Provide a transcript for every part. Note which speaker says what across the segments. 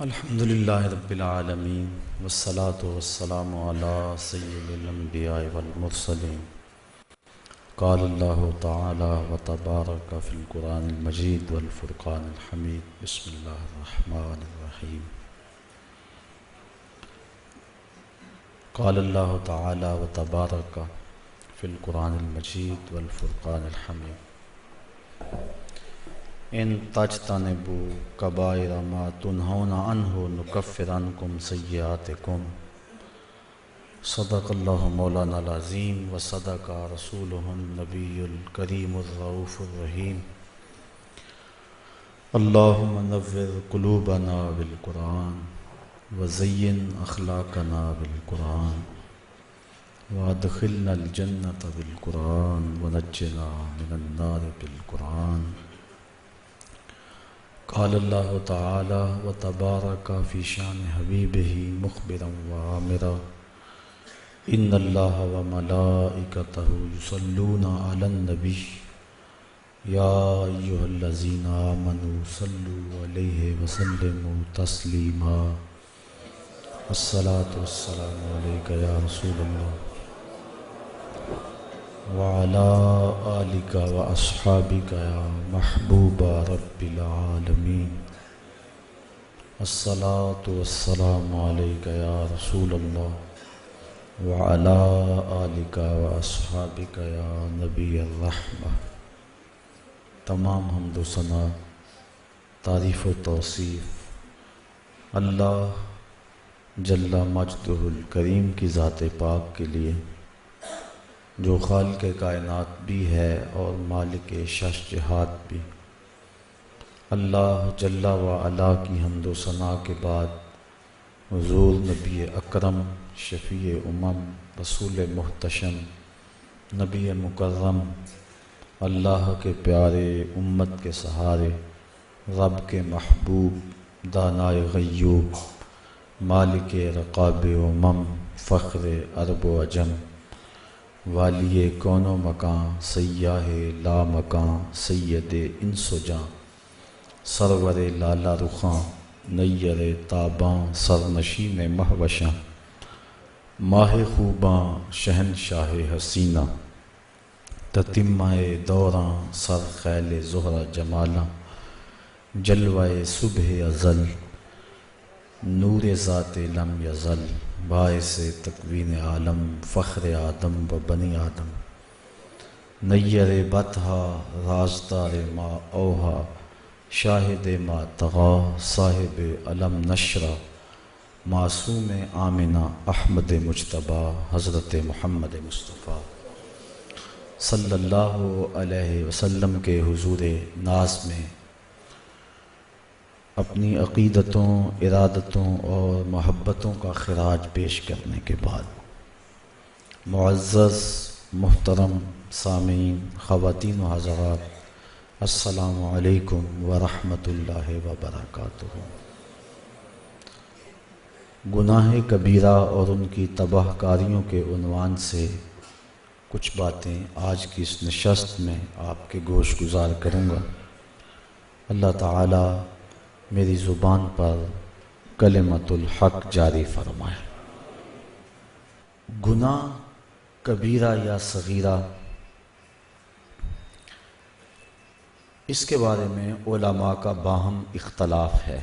Speaker 1: الحمدللہ رب العالمین والصلاة والسلام علی سید الانبیاء والمرسلین قال اللہ تعالی وتبارک فی القرآن المجید والفرقان الحمید بسم اللہ الرحمن الرحیم قال اللہ تعالی وتبارک فی القرآن المجید والفرقان الحمید ان تجتنبوا کبائر ما تنہون عنہ نکفر عنکم سیئاتکم صدق اللہ مولانا العظیم وصدق رسولہ النبی الکریم الرؤوف الرحیم اللہم نور قلوبنا بالقرآن وزین اخلاقنا بالقرآن وادخلنا الجنة بالقرآن ونجنا من النار بالقرآن قال اللہ تعالی وتبارک فی شان حبیبہ مخبرا وآمرا ان اللہ وملائکتہ یصلون علی النبی یا ایہا الذین آمنوا صلوا علیہ وسلموا تسلیما الصلاۃ والسلام علیک یا رسول اللہ وعلى آلك وأصحابك يا محبوب رب العالمين الصلاة والسلام عليك يا رسول الله وعلى آلك وأصحابك يا نبي الرحمة تمام حمد و ثنا تعریف و توصیف اللہ جل مجدہ الکریم کی ذات پاک کے لیے جو خالق کائنات بھی ہے اور مالک شش جہات بھی۔ اللہ جل و علا کی حمد و ثنا کے بعد حضور نبی اکرم شفیع امم رسول محتشم نبی مکرم اللہ کے پیارے امت کے سہارے رب کے محبوب دانائے غیوب مالک رقاب امم فخر عرب و عجم والی کون و مکان سیاہ لا مکان سید انس و جاں سرور لالا رخاں نیر تاباں سرنشین مہوشاں ماہ خوباں شہنشاہ حسینہ تتمہ دوراں سر خیل زہرہ جمالاں جلوہ صبح ازل نور ذات لم یزل باعث تکوین عالم فخر آدم و بنی آدم نیر بطحا رازدار ما اوہا شاہد ما تغا صاحب علم نشرہ معصوم آمنہ احمد مجتبی حضرت محمد مصطفیٰ صلی اللہ علیہ وسلم کے حضور ناز میں اپنی عقیدتوں ارادتوں اور محبتوں کا خراج پیش کرنے کے بعد معزز محترم سامعین خواتین و حضرات السلام علیکم ورحمۃ اللہ وبرکاتہ۔ گناہ کبیرہ اور ان کی تباہ کاریوں کے عنوان سے کچھ باتیں آج کی اس نشست میں آپ کے گوش گزار کروں گا۔ اللہ تعالی میری زبان پر کلمۃ الحق جاری فرمائے۔ گناہ کبیرہ یا صغیرہ، اس کے بارے میں علماء کا باہم اختلاف ہے۔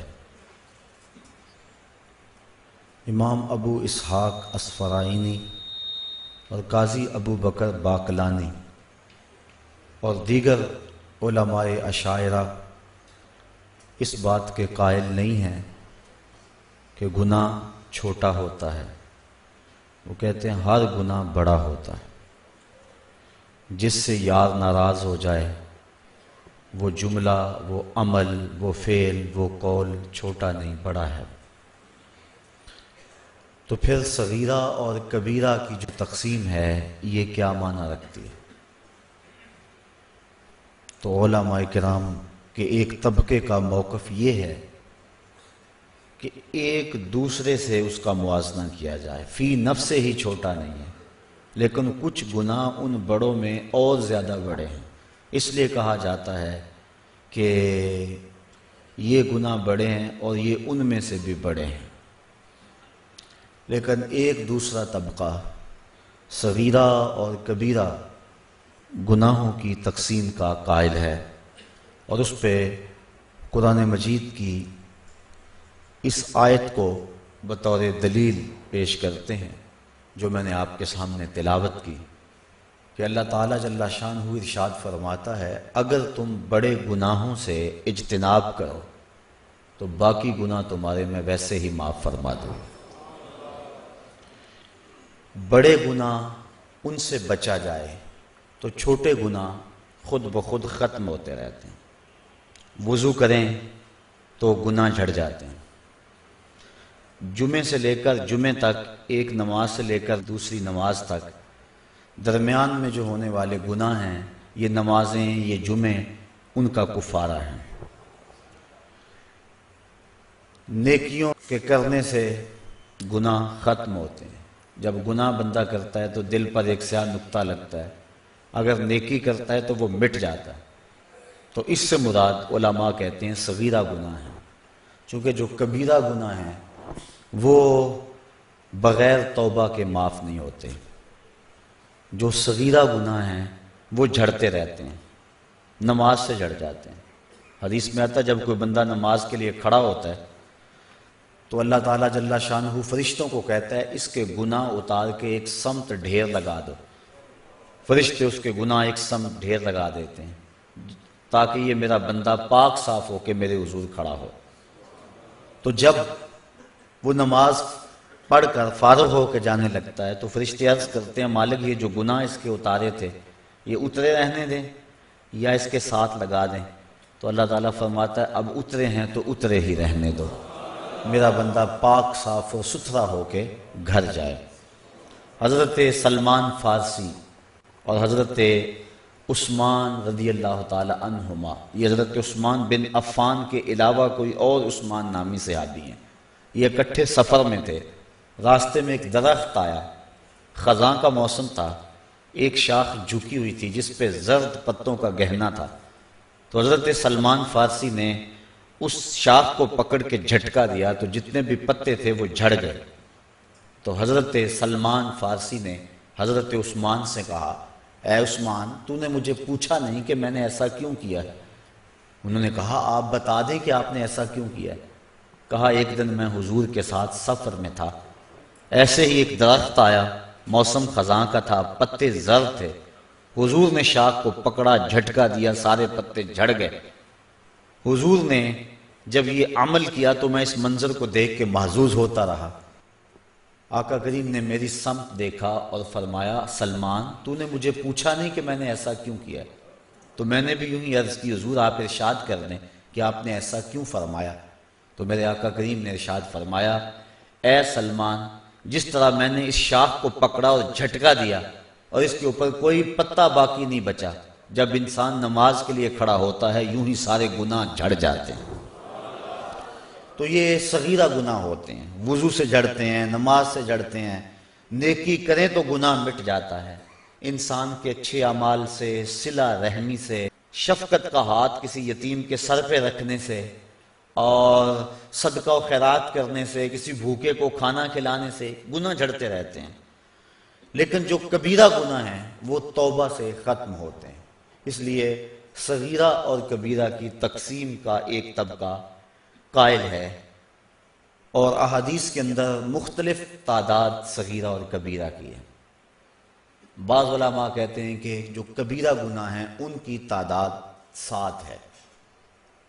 Speaker 1: امام ابو اسحاق اصفرائینی اور قاضی ابو بکر باقلانی اور دیگر علماء اشاعرہ اس بات کے قائل نہیں ہیں کہ گناہ چھوٹا ہوتا ہے۔ وہ کہتے ہیں ہر گناہ بڑا ہوتا ہے۔ جس سے یار ناراض ہو جائے وہ جملہ، وہ عمل، وہ فعل، وہ قول چھوٹا نہیں بڑا ہے۔ تو پھر صغیرہ اور کبیرہ کی جو تقسیم ہے یہ کیا معنی رکھتی ہے؟ تو علماء کرام کہ ایک طبقے کا موقف یہ ہے کہ ایک دوسرے سے اس کا موازنہ کیا جائے، فی نفس ہی چھوٹا نہیں ہے، لیکن کچھ گناہ ان بڑوں میں اور زیادہ بڑے ہیں۔ اس لیے کہا جاتا ہے کہ یہ گناہ بڑے ہیں اور یہ ان میں سے بھی بڑے ہیں، لیکن ایک دوسرا طبقہ صغیرہ اور کبیرہ گناہوں کی تقسیم کا قائل ہے، اور اس پہ قرآن مجید کی اس آیت کو بطور دلیل پیش کرتے ہیں جو میں نے آپ کے سامنے تلاوت کی، کہ اللہ تعالیٰ جل شانہ ارشاد فرماتا ہے اگر تم بڑے گناہوں سے اجتناب کرو تو باقی گناہ تمہارے میں ویسے ہی معاف فرما دوں۔ بڑے گناہ ان سے بچا جائے تو چھوٹے گناہ خود بخود ختم ہوتے رہتے ہیں۔ وضو کریں تو گناہ جھڑ جاتے ہیں، جمعے سے لے کر جمعے تک، ایک نماز سے لے کر دوسری نماز تک درمیان میں جو ہونے والے گناہ ہیں، یہ نمازیں، یہ جمعے، ان کا کفارہ ہے۔ نیکیوں کے کرنے سے گناہ ختم ہوتے ہیں۔ جب گناہ بندہ کرتا ہے تو دل پر ایک سیاہ نقطہ لگتا ہے، اگر نیکی کرتا ہے تو وہ مٹ جاتا ہے۔ تو اس سے مراد علماء کہتے ہیں صغیرہ گناہ ہیں، چونکہ جو کبیرہ گناہ ہیں وہ بغیر توبہ کے معاف نہیں ہوتے، جو صغیرہ گناہ ہیں وہ جھڑتے رہتے ہیں، نماز سے جھڑ جاتے ہیں۔ حدیث میں آتا ہے جب کوئی بندہ نماز کے لیے کھڑا ہوتا ہے تو اللہ تعالیٰ جل شانہ فرشتوں کو کہتا ہے اس کے گناہ اتار کے ایک سمت ڈھیر لگا دو۔ فرشتے اس کے گناہ ایک سمت ڈھیر لگا دیتے ہیں تاکہ یہ میرا بندہ پاک صاف ہو کے میرے حضور کھڑا ہو۔ تو جب وہ نماز پڑھ کر فارغ ہو کے جانے لگتا ہے تو فرشتے عرض کرتے ہیں مالک یہ جو گناہ اس کے اتارے تھے یہ اترے رہنے دیں یا اس کے ساتھ لگا دیں؟ تو اللہ تعالیٰ فرماتا ہے اب اترے ہیں تو اترے ہی رہنے دو، میرا بندہ پاک صاف و ستھرا ہو کے گھر جائے۔ حضرت سلمان فارسی اور حضرت عثمان رضی اللہ تعالی عنہما، یہ حضرت عثمان بن عفان کے علاوہ کوئی اور عثمان نامی صحابی ہیں، یہ اکٹھے سفر میں تھے۔ راستے میں ایک درخت آیا، خزاں کا موسم تھا، ایک شاخ جھکی ہوئی تھی جس پہ زرد پتوں کا گہنا تھا۔ تو حضرت سلمان فارسی نے اس شاخ کو پکڑ کے جھٹکا دیا تو جتنے بھی پتے تھے وہ جھڑ گئے۔ تو حضرت سلمان فارسی نے حضرت عثمان سے کہا اے عثمان تو نے مجھے پوچھا نہیں کہ میں نے ایسا کیوں کیا ہے؟ انہوں نے کہا آپ بتا دیں کہ آپ نے ایسا کیوں کیا ہے۔ کہا ایک دن میں حضور کے ساتھ سفر میں تھا، ایسے ہی ایک درخت آیا، موسم خزاں کا تھا، پتے زرد تھے، حضور نے شاخ کو پکڑا، جھٹکا دیا، سارے پتے جھڑ گئے۔ حضور نے جب یہ عمل کیا تو میں اس منظر کو دیکھ کے محظوظ ہوتا رہا۔ آقا کریم نے میری سمت دیکھا اور فرمایا سلمان تو نے مجھے پوچھا نہیں کہ میں نے ایسا کیوں کیا ہے؟ تو میں نے بھی یوں ہی عرض کی حضور آپ ارشاد کر دیں کہ آپ نے ایسا کیوں فرمایا؟ تو میرے آقا کریم نے ارشاد فرمایا اے سلمان جس طرح میں نے اس شاخ کو پکڑا اور جھٹکا دیا اور اس کے اوپر کوئی پتا باقی نہیں بچا، جب انسان نماز کے لیے کھڑا ہوتا ہے یوں ہی سارے گناہ جھڑ جاتے ہیں۔ تو یہ صغیرہ گناہ ہوتے ہیں، وضو سے جھڑتے ہیں، نماز سے جھڑتے ہیں، نیکی کریں تو گناہ مٹ جاتا ہے۔ انسان کے اچھے اعمال سے، صلہ رحمی سے، شفقت کا ہاتھ کسی یتیم کے سر پہ رکھنے سے اور صدقہ و خیرات کرنے سے، کسی بھوکے کو کھانا کھلانے سے گناہ جھڑتے رہتے ہیں، لیکن جو کبیرہ گناہ ہیں وہ توبہ سے ختم ہوتے ہیں۔ اس لیے صغیرہ اور کبیرہ کی تقسیم کا ایک طبقہ قائل ہے، اور احادیث کے اندر مختلف تعداد صغیرہ اور کبیرہ کی ہے۔ بعض علماء کہتے ہیں کہ جو کبیرہ گناہ ہیں ان کی تعداد 7 ہے۔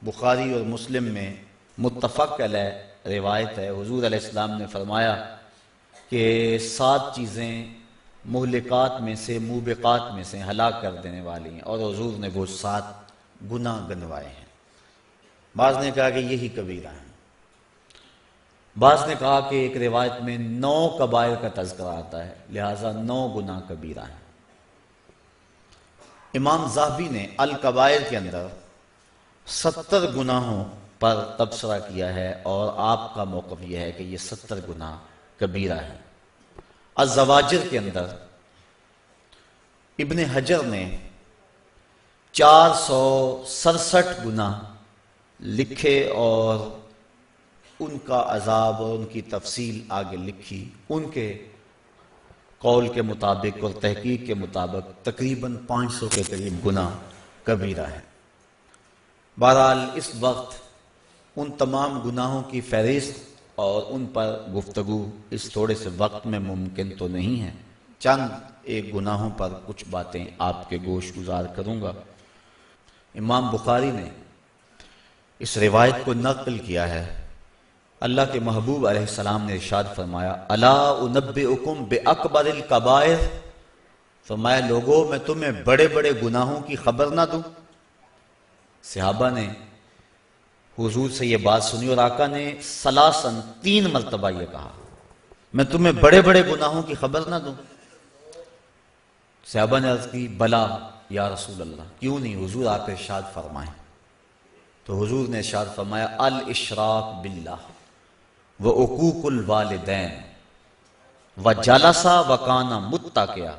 Speaker 1: بخاری اور مسلم میں متفق علیہ روایت ہے، حضور علیہ السلام نے فرمایا کہ 7 چیزیں مہلکات میں سے، موبقات میں سے، ہلاک کر دینے والی ہیں، اور حضور نے وہ 7 گناہ گنوائے ہیں۔ بعض نے کہا کہ یہی کبیرہ ہیں، بعض نے کہا کہ ایک روایت میں 9 کبائر کا تذکرہ آتا ہے، لہٰذا 9 گناہ کبیرہ ہیں۔ امام ذہبی نے الکبائر کے اندر 70 گناہوں پر تبصرہ کیا ہے، اور آپ کا موقف یہ ہے کہ یہ 70 گناہ کبیرہ ہیں۔ الزواجر کے اندر ابن حجر نے 467 گناہ لکھے اور ان کا عذاب اور ان کی تفصیل آگے لکھی، ان کے قول کے مطابق اور تحقیق کے مطابق تقریباً 500 کے قریب گناہ کبیرہ ہے۔ بہرحال اس وقت ان تمام گناہوں کی فہرست اور ان پر گفتگو اس تھوڑے سے وقت میں ممکن تو نہیں ہے۔ چند ایک گناہوں پر کچھ باتیں آپ کے گوش گزار کروں گا۔ امام بخاری نے اس روایت کو نقل کیا ہے، اللہ کے محبوب علیہ السلام نے ارشاد فرمایا، الا انبئکم باکبر الکبائر، فرمایا لوگوں میں تمہیں بڑے بڑے گناہوں کی خبر نہ دوں؟ صحابہ نے حضور سے یہ بات سنی اور آقا نے ثلاثاً 3 مرتبہ یہ کہا، میں تمہیں بڑے بڑے گناہوں کی خبر نہ دوں؟ صحابہ نے عرض کی بلا یا رسول اللہ، کیوں نہیں حضور، آپ ارشاد فرمائیں۔ تو حضور نے ارشاد فرمایا، الاشراک باللہ وعقوق الوالدین وجلس وکان متکئا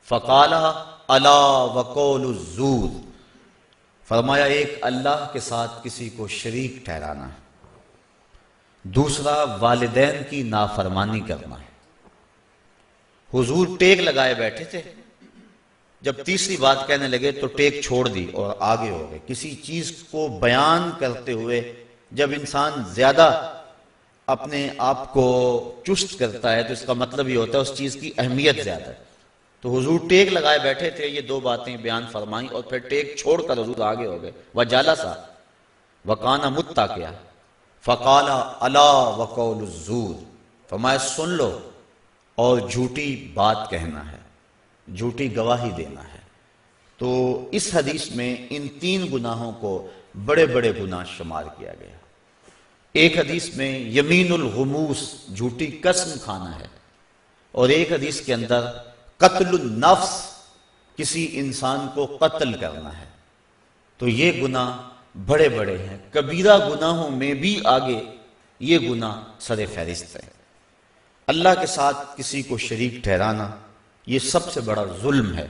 Speaker 1: فقال الا وقول الزور، فرمایا ایک اللہ کے ساتھ کسی کو شریک ٹھہرانا ہے، دوسرا والدین کی نافرمانی کرنا ہے۔ حضور ٹیک لگائے بیٹھے تھے، جب تیسری بات کہنے لگے تو ٹیک چھوڑ دی اور آگے ہو گئے۔ کسی چیز کو بیان کرتے ہوئے جب انسان زیادہ اپنے آپ کو چست کرتا ہے تو اس کا مطلب یہ ہوتا ہے اس چیز کی اہمیت زیادہ ہے۔ تو حضور ٹیک لگائے بیٹھے تھے، یہ 2 باتیں بیان فرمائیں اور پھر ٹیک چھوڑ کر حضور آگے ہو گئے۔ وَجَلَسَ وَكَانَ مُتَّكِئًا فَقَالَ أَلَا وَقَوْلُ الزُّورِ، فرمایا سن لو، اور جھوٹی بات کہنا ہے، جھوٹی گواہی دینا ہے۔ تو اس حدیث میں ان 3 گناہوں کو بڑے بڑے گناہ شمار کیا گیا۔ ایک حدیث میں یمین الغموس، جھوٹی قسم کھانا ہے، اور ایک حدیث کے اندر قتل النفس، کسی انسان کو قتل کرنا ہے۔ تو یہ گناہ بڑے بڑے ہیں، کبیرہ گناہوں میں بھی آگے یہ گناہ سر فہرست ہے۔ اللہ کے ساتھ کسی کو شریک ٹھہرانا یہ سب سے بڑا ظلم ہے،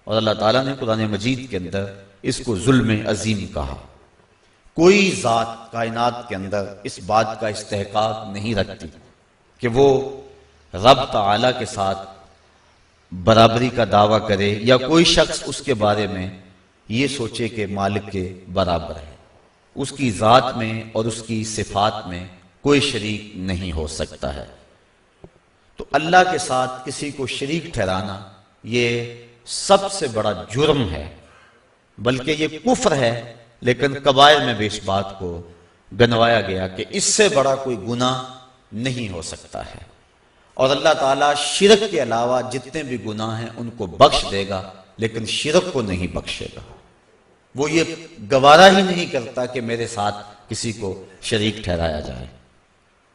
Speaker 1: اور اللہ تعالیٰ نے قرآن مجید کے اندر اس کو ظلم عظیم کہا۔ کوئی ذات کائنات کے اندر اس بات کا استحقاق نہیں رکھتی کہ وہ رب تعالیٰ کے ساتھ برابری کا دعویٰ کرے، یا کوئی شخص اس کے بارے میں یہ سوچے کہ مالک کے برابر ہے۔ اس کی ذات میں اور اس کی صفات میں کوئی شریک نہیں ہو سکتا ہے۔ تو اللہ کے ساتھ کسی کو شریک ٹھہرانا یہ سب سے بڑا جرم ہے، بلکہ یہ کفر ہے، لیکن کبائر میں بھی اس بات کو گنوایا گیا کہ اس سے بڑا کوئی گناہ نہیں ہو سکتا ہے۔ اور اللہ تعالیٰ شرک کے علاوہ جتنے بھی گناہ ہیں ان کو بخش دے گا، لیکن شرک کو نہیں بخشے گا۔ وہ یہ گوارا ہی نہیں کرتا کہ میرے ساتھ کسی کو شریک ٹھہرایا جائے۔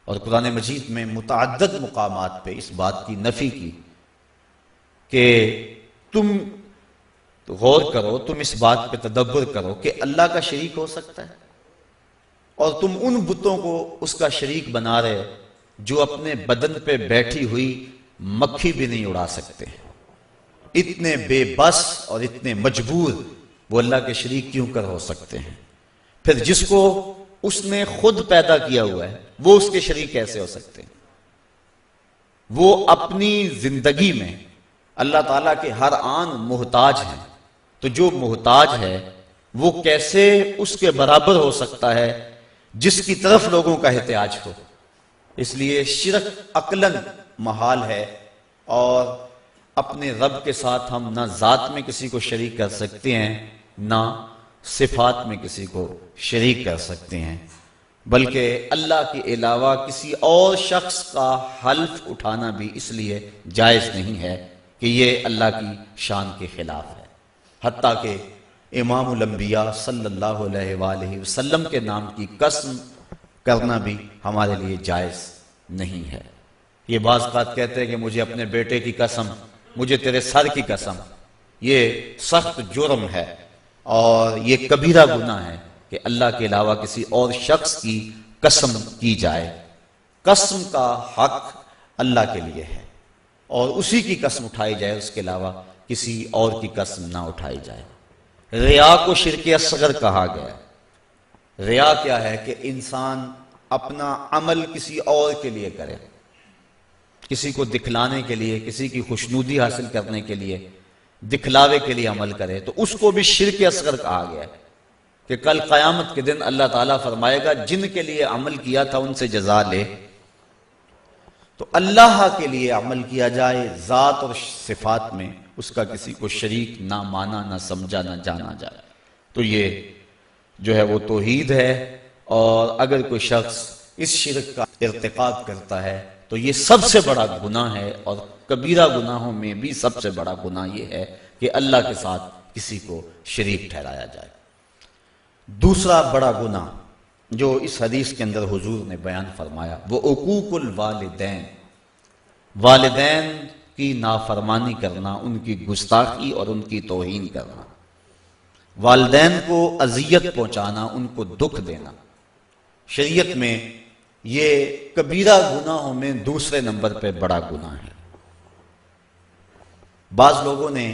Speaker 1: اور قرآن مجید میں متعدد مقامات پہ اس بات کی نفی کی کہ تم غور کرو، تم اس بات پہ تدبر کرو کہ اللہ کا شریک ہو سکتا ہے، اور تم ان بتوں کو اس کا شریک بنا رہے ہو جو اپنے بدن پہ بیٹھی ہوئی مکھی بھی نہیں اڑا سکتے۔ اتنے بے بس اور اتنے مجبور وہ اللہ کے شریک کیوں کر ہو سکتے ہیں؟ پھر جس کو اس نے خود پیدا کیا ہوا ہے وہ اس کے شریک کیسے ہو سکتے ہیں؟ وہ اپنی زندگی میں اللہ تعالیٰ کے ہر آن محتاج ہیں، تو جو محتاج ہے وہ کیسے اس کے برابر ہو سکتا ہے جس کی طرف لوگوں کا احتیاج ہو؟ اس لیے شرک عقلاً محال ہے، اور اپنے رب کے ساتھ ہم نہ ذات میں کسی کو شریک کر سکتے ہیں، نہ صفات میں کسی کو شریک کر سکتے ہیں، بلکہ اللہ کے علاوہ کسی اور شخص کا حلف اٹھانا بھی اس لیے جائز نہیں ہے کہ یہ اللہ کی شان کے خلاف ہے۔ حتیٰ کہ امام الانبیاء صلی اللہ علیہ وآلہ وسلم کے نام کی قسم کرنا بھی ہمارے لیے جائز نہیں ہے۔ یہ بعض اوقات کہتے ہیں کہ مجھے اپنے بیٹے کی قسم، مجھے تیرے سر کی قسم، یہ سخت جرم ہے اور یہ کبیرہ گناہ ہے کہ اللہ کے علاوہ کسی اور شخص کی قسم کی جائے۔ قسم کا حق اللہ کے لیے ہے، اور اسی کی قسم اٹھائی جائے، اس کے علاوہ کسی اور کی قسم نہ اٹھائی جائے۔ ریا کو شرک اصغر کہا گیا۔ ریا کیا ہے کہ انسان اپنا عمل کسی اور کے لیے کرے، کسی کو دکھلانے کے لیے، کسی کی خوشنودی حاصل کرنے کے لیے، دکھلاوے کے لیے عمل کرے، تو اس کو بھی شرک اصغر کہا گیا ہے کہ کل قیامت کے دن اللہ تعالیٰ فرمائے گا جن کے لیے عمل کیا تھا ان سے جزا لے۔ تو اللہ کے لیے عمل کیا جائے ذات اور صفات میں، اس کا کسی کو شریک نہ مانا، نہ سمجھا، نہ جانا جائے، تو یہ جو ہے وہ توحید ہے۔ اور اگر کوئی شخص اس شرک کا ارتکاب کرتا ہے تو یہ سب سے بڑا گناہ ہے، اور کبیرہ گناہوں میں بھی سب سے بڑا گناہ یہ ہے کہ اللہ کے ساتھ کسی کو شریک ٹھہرایا جائے۔ دوسرا بڑا گناہ جو اس حدیث کے اندر حضور نے بیان فرمایا وہ عقوق الوالدین، والدین کی نافرمانی کرنا، ان کی گستاخی اور ان کی توہین کرنا، والدین کو اذیت پہنچانا، ان کو دکھ دینا، شریعت میں یہ کبیرہ گناہوں میں دوسرے نمبر پہ بڑا گناہ ہے۔ بعض لوگوں نے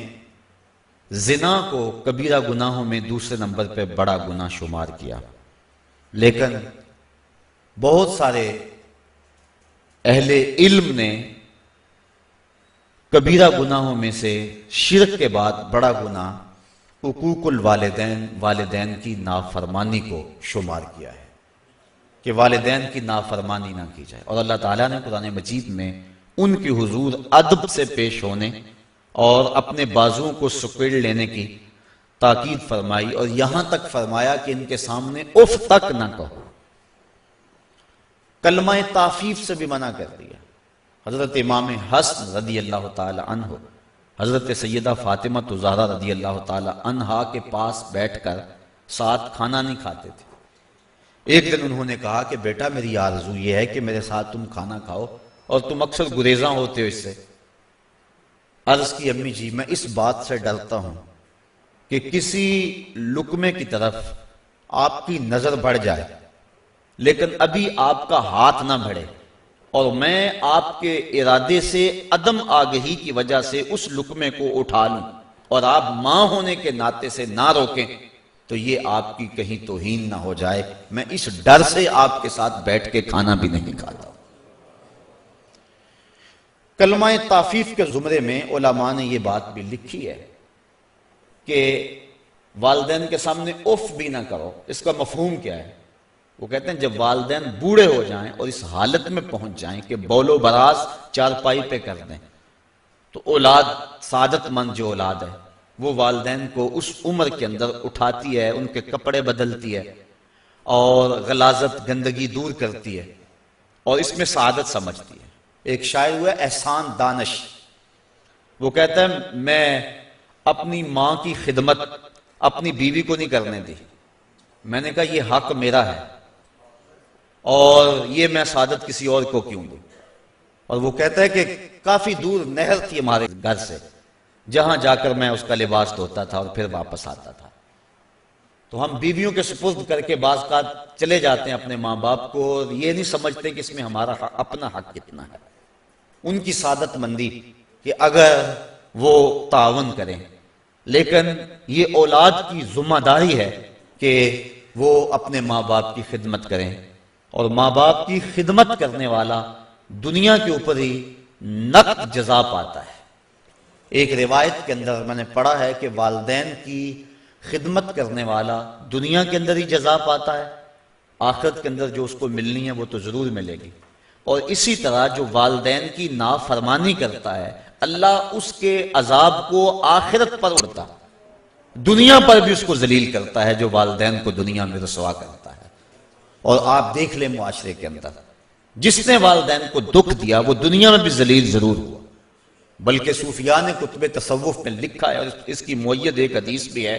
Speaker 1: زنا کو کبیرہ گناہوں میں دوسرے نمبر پہ بڑا گناہ شمار کیا، لیکن بہت سارے اہل علم نے کبیرہ گناہوں میں سے شرک کے بعد بڑا گناہ حقوق الوالدین، والدین کی نافرمانی کو شمار کیا ہے کہ والدین کی نافرمانی نہ کی جائے۔ اور اللہ تعالیٰ نے قرآن مجید میں ان کی حضور ادب سے پیش ہونے اور اپنے بازوؤں کو سکیڑ لینے کی تاکید فرمائی، اور یہاں تک فرمایا کہ ان کے سامنے اف تک نہ کہو، کلمہ تعفیف سے بھی منع کر دیا۔ حضرت امام حسن رضی اللہ تعالی عنہ حضرت سیدہ فاطمہ زہرا رضی اللہ تعالی عنہا کے پاس بیٹھ کر ساتھ کھانا نہیں کھاتے تھے۔ ایک دن انہوں نے کہا کہ بیٹا میری آرزو یہ ہے کہ میرے ساتھ تم کھانا کھاؤ، اور تم اکثر گریزاں ہوتے ہو اس سے۔ عرض کی امی جی میں اس بات سے ڈرتا ہوں کہ کسی لقمے کی طرف آپ کی نظر بڑھ جائے لیکن ابھی آپ کا ہاتھ نہ بڑھے، اور میں آپ کے ارادے سے عدم آگہی کی وجہ سے اس لقمے کو اٹھا لوں اور آپ ماں ہونے کے ناطے سے نہ روکیں تو یہ آپ کی کہیں توہین نہ ہو جائے، میں اس ڈر سے آپ کے ساتھ بیٹھ کے کھانا بھی نہیں کھاتا۔ کلمہ تعفیف کے زمرے میں علماء نے یہ بات بھی لکھی ہے کہ والدین کے سامنے اف بھی نہ کرو۔ اس کا مفہوم کیا ہے؟ وہ کہتے ہیں جب والدین بوڑھے ہو جائیں اور اس حالت میں پہنچ جائیں کہ بول و براز چارپائی پہ کر دیں، تو اولاد، سعادت مند جو اولاد ہے وہ والدین کو اس عمر کے اندر اٹھاتی ہے، ان کے کپڑے بدلتی ہے اور غلاظت، گندگی دور کرتی ہے اور اس میں سعادت سمجھتی ہے۔ ایک شاعر ہوا احسان دانش، وہ کہتا ہے میں اپنی ماں کی خدمت اپنی بیوی کو نہیں کرنے دی، میں نے کہا یہ حق میرا ہے اور یہ میں سعادت کسی اور کو کیوں دوں۔ اور وہ کہتا ہے کہ کافی دور نہر تھی ہمارے گھر سے جہاں جا کر میں اس کا لباس دھوتا تھا اور پھر واپس آتا تھا۔ تو ہم بیویوں کے سپرد کر کے بعض کا چلے جاتے ہیں اپنے ماں باپ کو، اور یہ نہیں سمجھتے کہ اس میں ہمارا اپنا حق کتنا ہے۔ ان کی سعادت مندی کہ اگر وہ تعاون کریں، لیکن یہ اولاد کی ذمہ داری ہے کہ وہ اپنے ماں باپ کی خدمت کریں، اور ماں باپ کی خدمت کرنے والا دنیا کے اوپر ہی نقد جزا پاتا ہے۔ ایک روایت کے اندر میں نے پڑھا ہے کہ والدین کی خدمت کرنے والا دنیا کے اندر ہی جزا پاتا ہے، آخرت کے اندر جو اس کو ملنی ہے وہ تو ضرور ملے گی۔ اور اسی طرح جو والدین کی نافرمانی کرتا ہے اللہ اس کے عذاب کو آخرت پر اڑتا، دنیا پر بھی اس کو ذلیل کرتا ہے جو والدین کو دنیا میں رسوا کرتا ہے۔ اور آپ دیکھ لیں معاشرے کے اندر جس نے والدین کو دکھ دیا وہ دنیا میں بھی ذلیل ضرور ہوا۔ بلکہ صوفیاء نے کتب تصوف میں لکھا ہے، اور اس کی مؤید ایک حدیث بھی ہے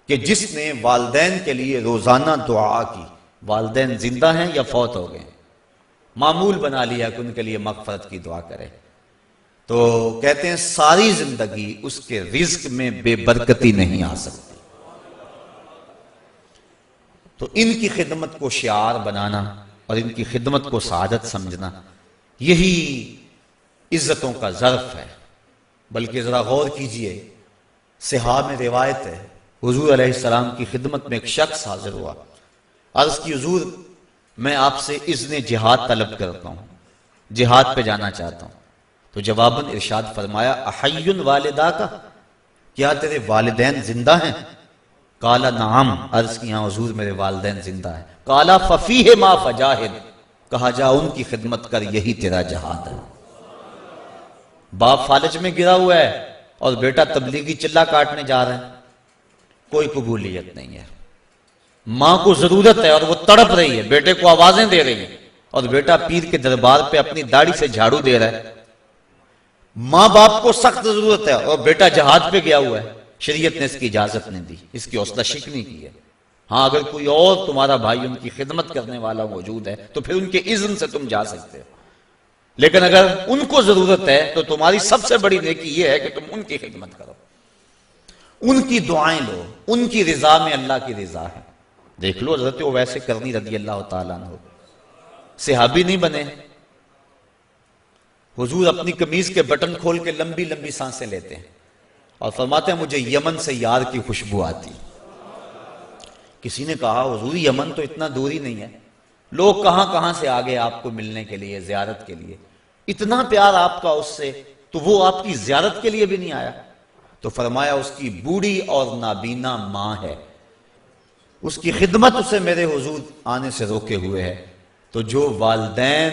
Speaker 1: کہ جس نے والدین کے لیے روزانہ دعا کی، والدین زندہ ہیں یا فوت ہو گئے، معمول بنا لیا کہ ان کے لیے مغفرت کی دعا کرے، تو کہتے ہیں ساری زندگی اس کے رزق میں بے برکتی نہیں آ سکتی۔ تو ان کی خدمت کو شعار بنانا اور ان کی خدمت کو سعادت سمجھنا یہی عزتوں کا ظرف ہے۔ بلکہ ذرا غور کیجئے، صحاح میں روایت ہے حضور علیہ السلام کی خدمت میں ایک شخص حاضر ہوا، عرض کی حضور میں آپ سے اذن جہاد طلب کرتا ہوں، جہاد پہ جانا چاہتا ہوں۔ تو جواباً ارشاد فرمایا احی والداک، کیا تیرے والدین زندہ ہیں؟ قال نعم، عرض کی ہاں حضور میرے والدین زندہ ہیں۔ قال ففیہ ما فجاہد، کہا جا ان کی خدمت کر، یہی تیرا جہاد ہے۔ باپ فالج میں گرا ہوا ہے اور بیٹا تبلیغی چلہ کاٹنے جا رہا ہے، کوئی قبولیت نہیں ہے۔ ماں کو ضرورت ہے اور وہ تڑپ رہی ہے، بیٹے کو آوازیں دے رہی ہیں، اور بیٹا پیر کے دربار پہ اپنی داڑھی سے جھاڑو دے رہا ہے۔ ماں باپ کو سخت ضرورت ہے اور بیٹا جہاد پہ گیا ہوا ہے، شریعت نے اس کی اجازت نہیں دی، اس کی حوصلہ شکنی کی ہے۔ ہاں اگر کوئی اور تمہارا بھائی ان کی خدمت کرنے والا موجود ہے تو پھر ان کے اذن سے تم جا سکتے ہو، لیکن اگر ان کو ضرورت ہے تو تمہاری سب سے بڑی نیکی یہ ہے کہ تم ان کی خدمت کرو، ان کی دعائیں لو، ان کی رضا میں اللہ کی رضا ہے۔ دیکھ لو حضرت اویس کرنی رضی اللہ تعالیٰ عنہ، صحابی نہیں بنے، حضور اپنی قمیض کے بٹن کھول کے لمبی لمبی سانسیں لیتے ہیں اور فرماتے ہیں مجھے یمن سے یار کی خوشبو آتی۔ کسی نے کہا حضور یمن تو اتنا دور ہی نہیں ہے، لوگ کہاں کہاں سے آگے آپ کو ملنے کے لیے، زیارت کے لیے، اتنا پیار آپ کا اس سے، تو وہ آپ کی زیارت کے لیے بھی نہیں آیا؟ تو فرمایا اس کی بوڑھی اور نابینا ماں ہے، اس کی خدمت اسے میرے حضور آنے سے روکے ہوئے ہے۔ تو جو والدین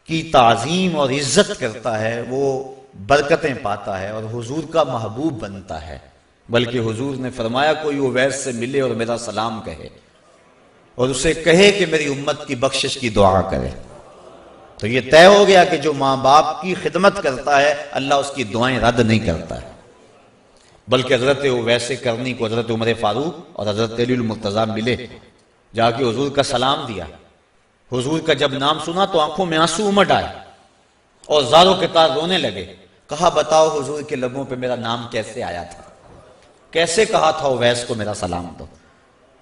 Speaker 1: کی تعظیم اور عزت کرتا ہے وہ برکتیں پاتا ہے اور حضور کا محبوب بنتا ہے۔ بلکہ حضور نے فرمایا کوئی اویس سے ملے اور میرا سلام کہے اور اسے کہے کہ میری امت کی بخشش کی دعا کرے، تو یہ طے ہو گیا کہ جو ماں باپ کی خدمت کرتا ہے اللہ اس کی دعائیں رد نہیں کرتا ہے۔ بلکہ حضرت اویس کرنی کو حضرت عمر فاروق اور حضرت علی المرتضیٰ ملے، جا کے حضور کا سلام دیا، حضور کا جب نام سنا تو آنکھوں میں آنسو امڈ آئے اور زاروں کے تار رونے لگے۔ کہا بتاؤ حضور کے لبوں پہ میرا نام کیسے آیا تھا، کیسے کہا تھا اویس کو میرا سلام دو؟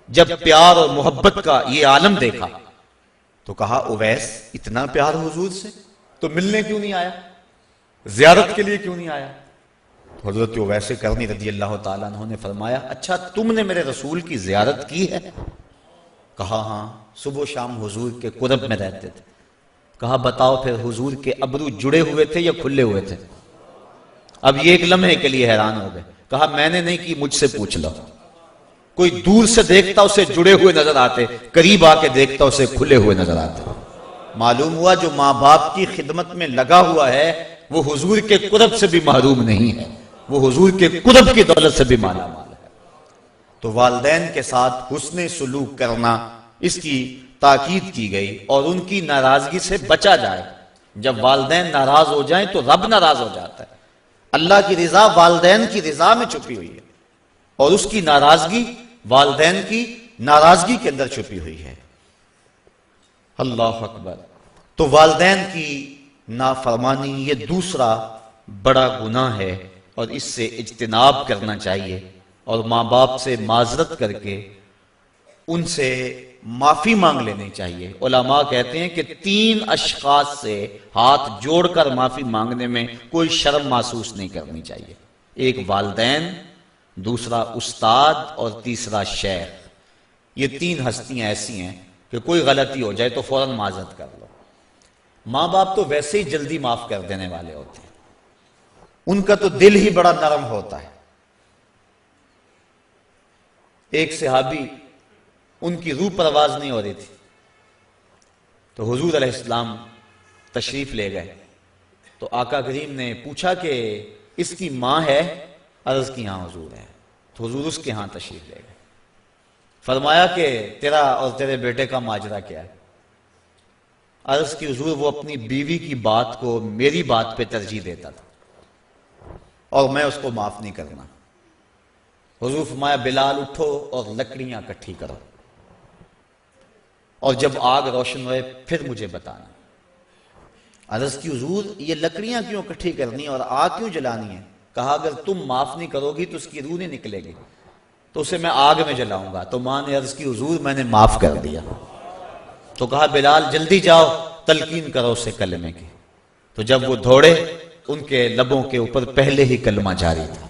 Speaker 1: جب پیار اور محبت کا یہ عالم دیکھا تو کہا اویس اتنا پیار حضور سے تو ملنے کیوں نہیں آیا، زیارت کے لیے کیوں نہیں آیا؟ حضرت اویس کرنی رضی اللہ تعالیٰ عنہ نے فرمایا اچھا تم نے میرے رسول کی زیارت کی ہے؟ کہا ہاں، صبح و شام حضور کے قرب میں رہتے تھے۔ کہا بتاؤ پھر حضور کے ابرو جڑے ہوئے تھے یا کھلے ہوئے تھے؟ اب یہ ایک لمحے کے لیے حیران ہو گئے۔ کہا میں نے نہیں کی، مجھ سے پوچھ لو۔ کوئی دور سے دیکھتا اسے جڑے ہوئے نظر آتے، قریب آ کے دیکھتا اسے کھلے ہوئے نظر آتے۔ معلوم ہوا جو ماں باپ کی خدمت میں لگا ہوا ہے وہ حضور کے قرب سے بھی محروم نہیں ہے، وہ حضور کے قرب کی دولت سے بھی مالا مال ہے۔ تو والدین کے ساتھ حسن سلوک کرنا، اس کی تاکید کی گئی، اور ان کی ناراضگی سے بچا جائے۔ جب والدین ناراض ہو جائیں تو رب ناراض ہو جاتا ہے۔ اللہ کی رضا والدین کی رضا میں چھپی ہوئی ہے اور اس کی ناراضگی والدین کی ناراضگی کے اندر چھپی ہوئی ہے۔ اللہ اکبر۔ تو والدین کی نافرمانی یہ دوسرا بڑا گناہ ہے اور اس سے اجتناب کرنا چاہیے، اور ماں باپ سے معذرت کر کے ان سے معافی مانگ لینی چاہیے۔ علماء کہتے ہیں کہ 3 اشخاص سے ہاتھ جوڑ کر معافی مانگنے میں کوئی شرم محسوس نہیں کرنی چاہیے۔ ایک والدین، دوسرا استاد اور تیسرا شیخ۔ یہ 3 ہستیاں ایسی ہیں کہ کوئی غلطی ہو جائے تو فوراً معذرت کر لو۔ ماں باپ تو ویسے ہی جلدی معاف کر دینے والے ہوتے ہیں، ان کا تو دل ہی بڑا نرم ہوتا ہے۔ ایک صحابی ان کی روح پرواز نہیں ہو رہی تھی تو حضور علیہ السلام تشریف لے گئے، تو آقا کریم نے پوچھا کہ اس کی ماں ہے؟ عرض کی ہاں حضور ہے۔ تو حضور اس کے ہاں تشریف لے گئے، فرمایا کہ تیرا اور تیرے بیٹے کا ماجرا کیا ہے؟ عرض کی حضور وہ اپنی بیوی کی بات کو میری بات پہ ترجیح دیتا تھا اور میں اس کو معاف نہیں کرنا۔ حضور فرمایا بلال اٹھو اور لکڑیاں اکٹھی کرو، اور جب آگ روشن ہوئے پھر مجھے بتانا۔ عرض کی حضور یہ لکڑیاں کیوں اکٹھی کرنی اور آگ کیوں جلانی ہے؟ کہا اگر تم معاف نہیں کرو گی تو اس کی روح نہیں نکلے گی، تو اسے میں آگ میں جلاؤں گا۔ تو ماں نے عرض کی حضور میں نے معاف کر دیا۔ تو کہا بلال جلدی جاؤ تلقین کرو اسے کلمے کی۔ تو جب وہ دوڑے ان کے لبوں کے اوپر پہلے ہی کلمہ جاری تھا۔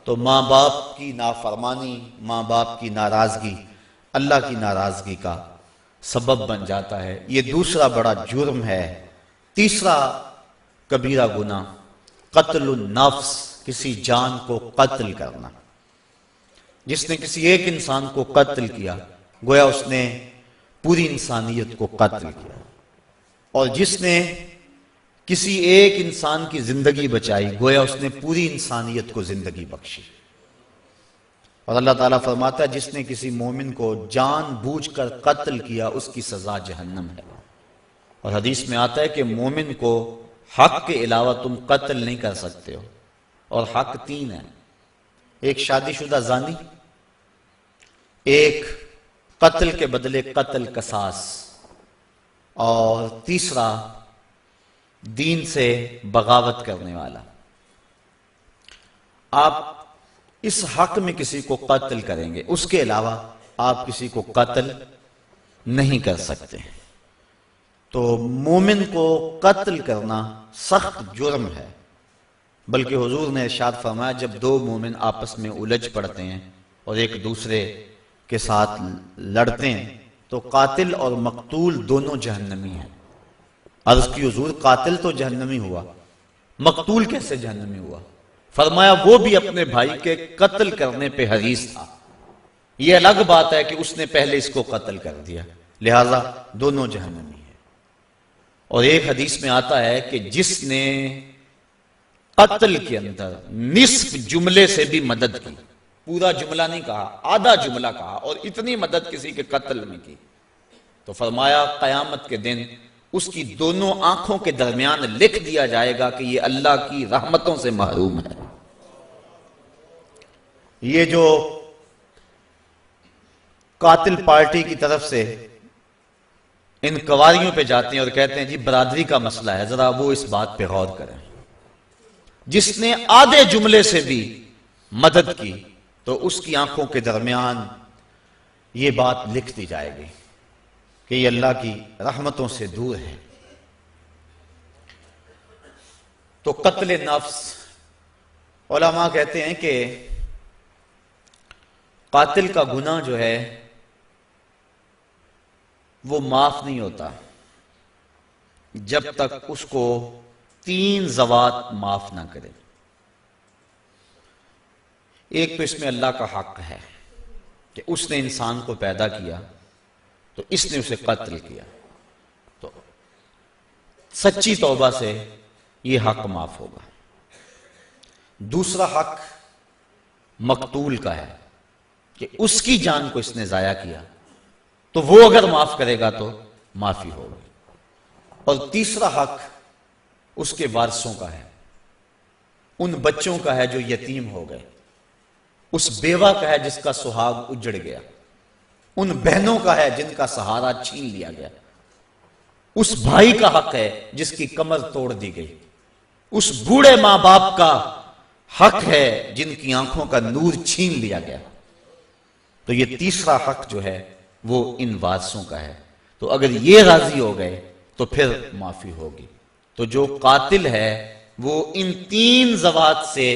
Speaker 1: تو ماں باپ کی نافرمانی، ماں باپ کی ناراضگی اللہ کی ناراضگی کا سبب بن جاتا ہے۔ یہ دوسرا بڑا جرم ہے۔ تیسرا کبیرہ گناہ قتل النفس، کسی جان کو قتل کرنا۔ جس نے کسی ایک انسان کو قتل کیا گویا اس نے پوری انسانیت کو قتل کیا، اور جس نے کسی ایک انسان کی زندگی بچائی گویا اس نے پوری انسانیت کو زندگی بخشی۔ اور اللہ تعالیٰ فرماتا ہے جس نے کسی مومن کو جان بوجھ کر قتل کیا اس کی سزا جہنم ہے۔ اور حدیث میں آتا ہے کہ مومن کو حق کے علاوہ تم قتل نہیں کر سکتے ہو، اور حق تین ہیں: ایک شادی شدہ زانی، ایک قتل کے بدلے قتل قصاص، اور تیسرا دین سے بغاوت کرنے والا۔ آپ اس حق میں کسی کو قتل کریں گے، اس کے علاوہ آپ کسی کو قتل نہیں کر سکتے۔ تو مومن کو قتل کرنا سخت جرم ہے، بلکہ حضور نے ارشاد فرمایا جب دو مومن آپس میں الجھ پڑتے ہیں اور ایک دوسرے کے ساتھ لڑتے ہیں تو قاتل اور مقتول دونوں جہنمی ہیں۔ عرض کی حضور قاتل تو جہنمی ہوا، مقتول کیسے جہنمی ہوا؟ فرمایا وہ بھی اپنے بھائی کے قتل کرنے پہ حریص تھا، یہ الگ بات ہے کہ اس نے پہلے اس کو قتل کر دیا، لہذا دونوں جہنمی ہیں۔ اور ایک حدیث میں آتا ہے کہ جس نے قتل کے اندر نصف جملے سے بھی مدد کی، پورا جملہ نہیں کہا، آدھا جملہ کہا، اور اتنی مدد کسی کے قتل میں کی، تو فرمایا قیامت کے دن اس کی دونوں آنکھوں کے درمیان لکھ دیا جائے گا کہ یہ اللہ کی رحمتوں سے محروم ہے۔ یہ جو قاتل پارٹی کی طرف سے انکواریوں پہ جاتے ہیں اور کہتے ہیں جی برادری کا مسئلہ ہے، ذرا وہ اس بات پہ غور کریں، جس نے آدھے جملے سے بھی مدد کی تو اس کی آنکھوں کے درمیان یہ بات لکھ دی جائے گی کہ یہ اللہ کی رحمتوں سے دور ہے۔ تو قتل نفس، علماء کہتے ہیں کہ قاتل کا گناہ جو ہے وہ معاف نہیں ہوتا جب تک اس کو 3 ذوات معاف نہ کرے۔ ایک تو اس میں اللہ کا حق ہے کہ اس نے انسان کو پیدا کیا تو اس نے اسے قتل کیا، تو سچی توبہ سے یہ حق معاف ہوگا۔ دوسرا حق مقتول کا ہے کہ اس کی جان کو اس نے ضائع کیا تو وہ اگر معاف کرے گا تو معافی ہوگی۔ اور تیسرا حق اس کے وارثوں کا ہے، ان بچوں کا ہے جو یتیم ہو گئے، اس بیوہ کا ہے جس کا سہاگ اجڑ گیا، ان بہنوں کا ہے جن کا سہارا چھین لیا گیا، اس بھائی کا حق ہے جس کی کمر توڑ دی گئی، اس بوڑھے ماں باپ کا حق ہے جن کی آنکھوں کا نور چھین لیا گیا۔ تو یہ تیسرا حق جو ہے وہ ان وارثوں کا ہے، تو اگر یہ راضی ہو گئے تو پھر معافی ہوگی۔ تو جو قاتل ہے وہ ان 3 ذوات سے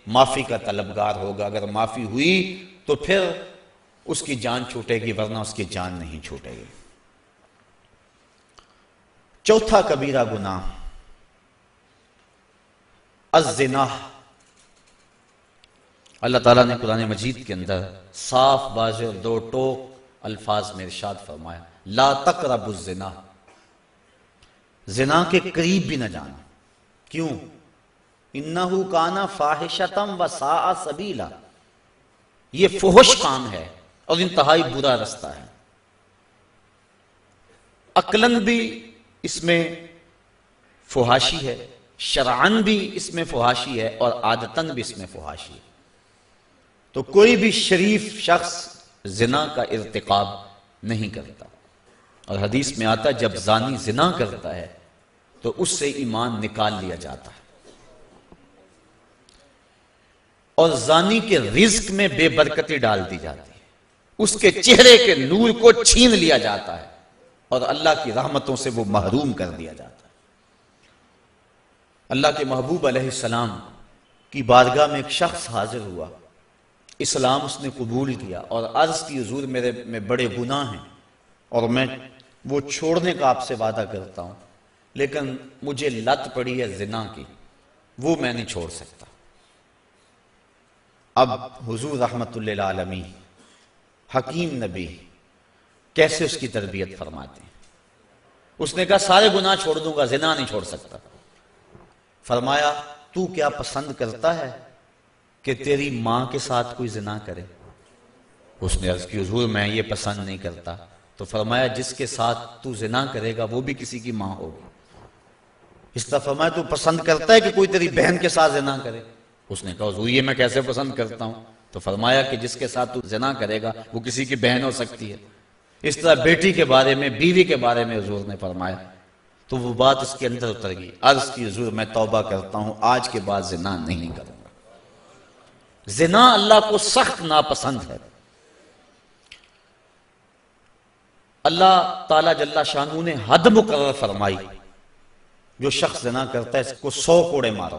Speaker 1: معافی کا طلبگار ہوگا، اگر معافی ہوئی تو پھر اس کی جان چھوٹے گی، ورنہ اس کی جان نہیں چھوٹے گی۔ چوتھا کبیرہ گناہ الزنا۔ اللہ تعالیٰ نے قرآن مجید کے اندر صاف واضح اور 2 ٹوک الفاظ میں ارشاد فرمایا لا تقربوا الزنا، زنا کے قریب بھی نہ جانا۔ کیوں؟ انہ کان فاحشۃ وساء سبیلا، یہ فحش کام ہے اور انتہائی برا رستہ ہے۔ عقلاً بھی اس میں فحاشی ہے، شرعاً بھی اس میں فحاشی ہے، اور عادتاً بھی اس میں فحاشی ہے۔ تو کوئی بھی شریف شخص زنا کا ارتکاب نہیں کرتا، اور حدیث میں آتا ہے جب زانی زنا کرتا ہے تو اس سے ایمان نکال لیا جاتا ہے، اور زانی کے رزق میں بے برکتی ڈال دی جاتی ہے، اس کے چہرے کے نور کو چھین لیا جاتا ہے، اور اللہ کی رحمتوں سے وہ محروم کر دیا جاتا ہے۔ اللہ کے محبوب علیہ السلام کی بارگاہ میں ایک شخص حاضر ہوا، اسلام اس نے قبول کیا اور عرض کی حضور میرے میں بڑے گناہ ہیں اور میں وہ چھوڑنے کا آپ سے وعدہ کرتا ہوں، لیکن مجھے لت پڑی ہے زنا کی، وہ میں نہیں چھوڑ سکتا۔ اب حضور رحمت اللہ العالمین حکیم نبی کیسے اس کی تربیت فرماتے ہیں؟ اس نے کہا سارے گناہ چھوڑ دوں گا، زنا نہیں چھوڑ سکتا۔ فرمایا تو کیا پسند کرتا ہے کہ تیری ماں کے ساتھ کوئی زنا کرے؟ اس نے عرض کی حضور میں یہ پسند نہیں کرتا۔ تو فرمایا جس کے ساتھ تو زنا کرے گا وہ بھی کسی کی ماں ہوگی۔ اس طرح فرمایا تو پسند کرتا ہے کہ کوئی تیری بہن کے ساتھ زنا کرے؟ اس نے کہا حضور یہ میں کیسے پسند کرتا ہوں؟ تو فرمایا کہ جس کے ساتھ تو زنا کرے گا وہ کسی کی بہن ہو سکتی ہے۔ اس طرح بیٹی کے بارے میں، بیوی کے بارے میں حضور نے فرمایا، تو وہ بات اس کے اندر اتر گئی۔ عرض کی حضور میں توبہ کرتا ہوں، آج کے بعد زنا نہیں کروں گا۔ زنا اللہ کو سخت ناپسند ہے۔ اللہ تعالیٰ جل شانہ نے حد مقرر فرمائی، جو شخص زنا کرتا ہے اس کو 100 کوڑے مارو،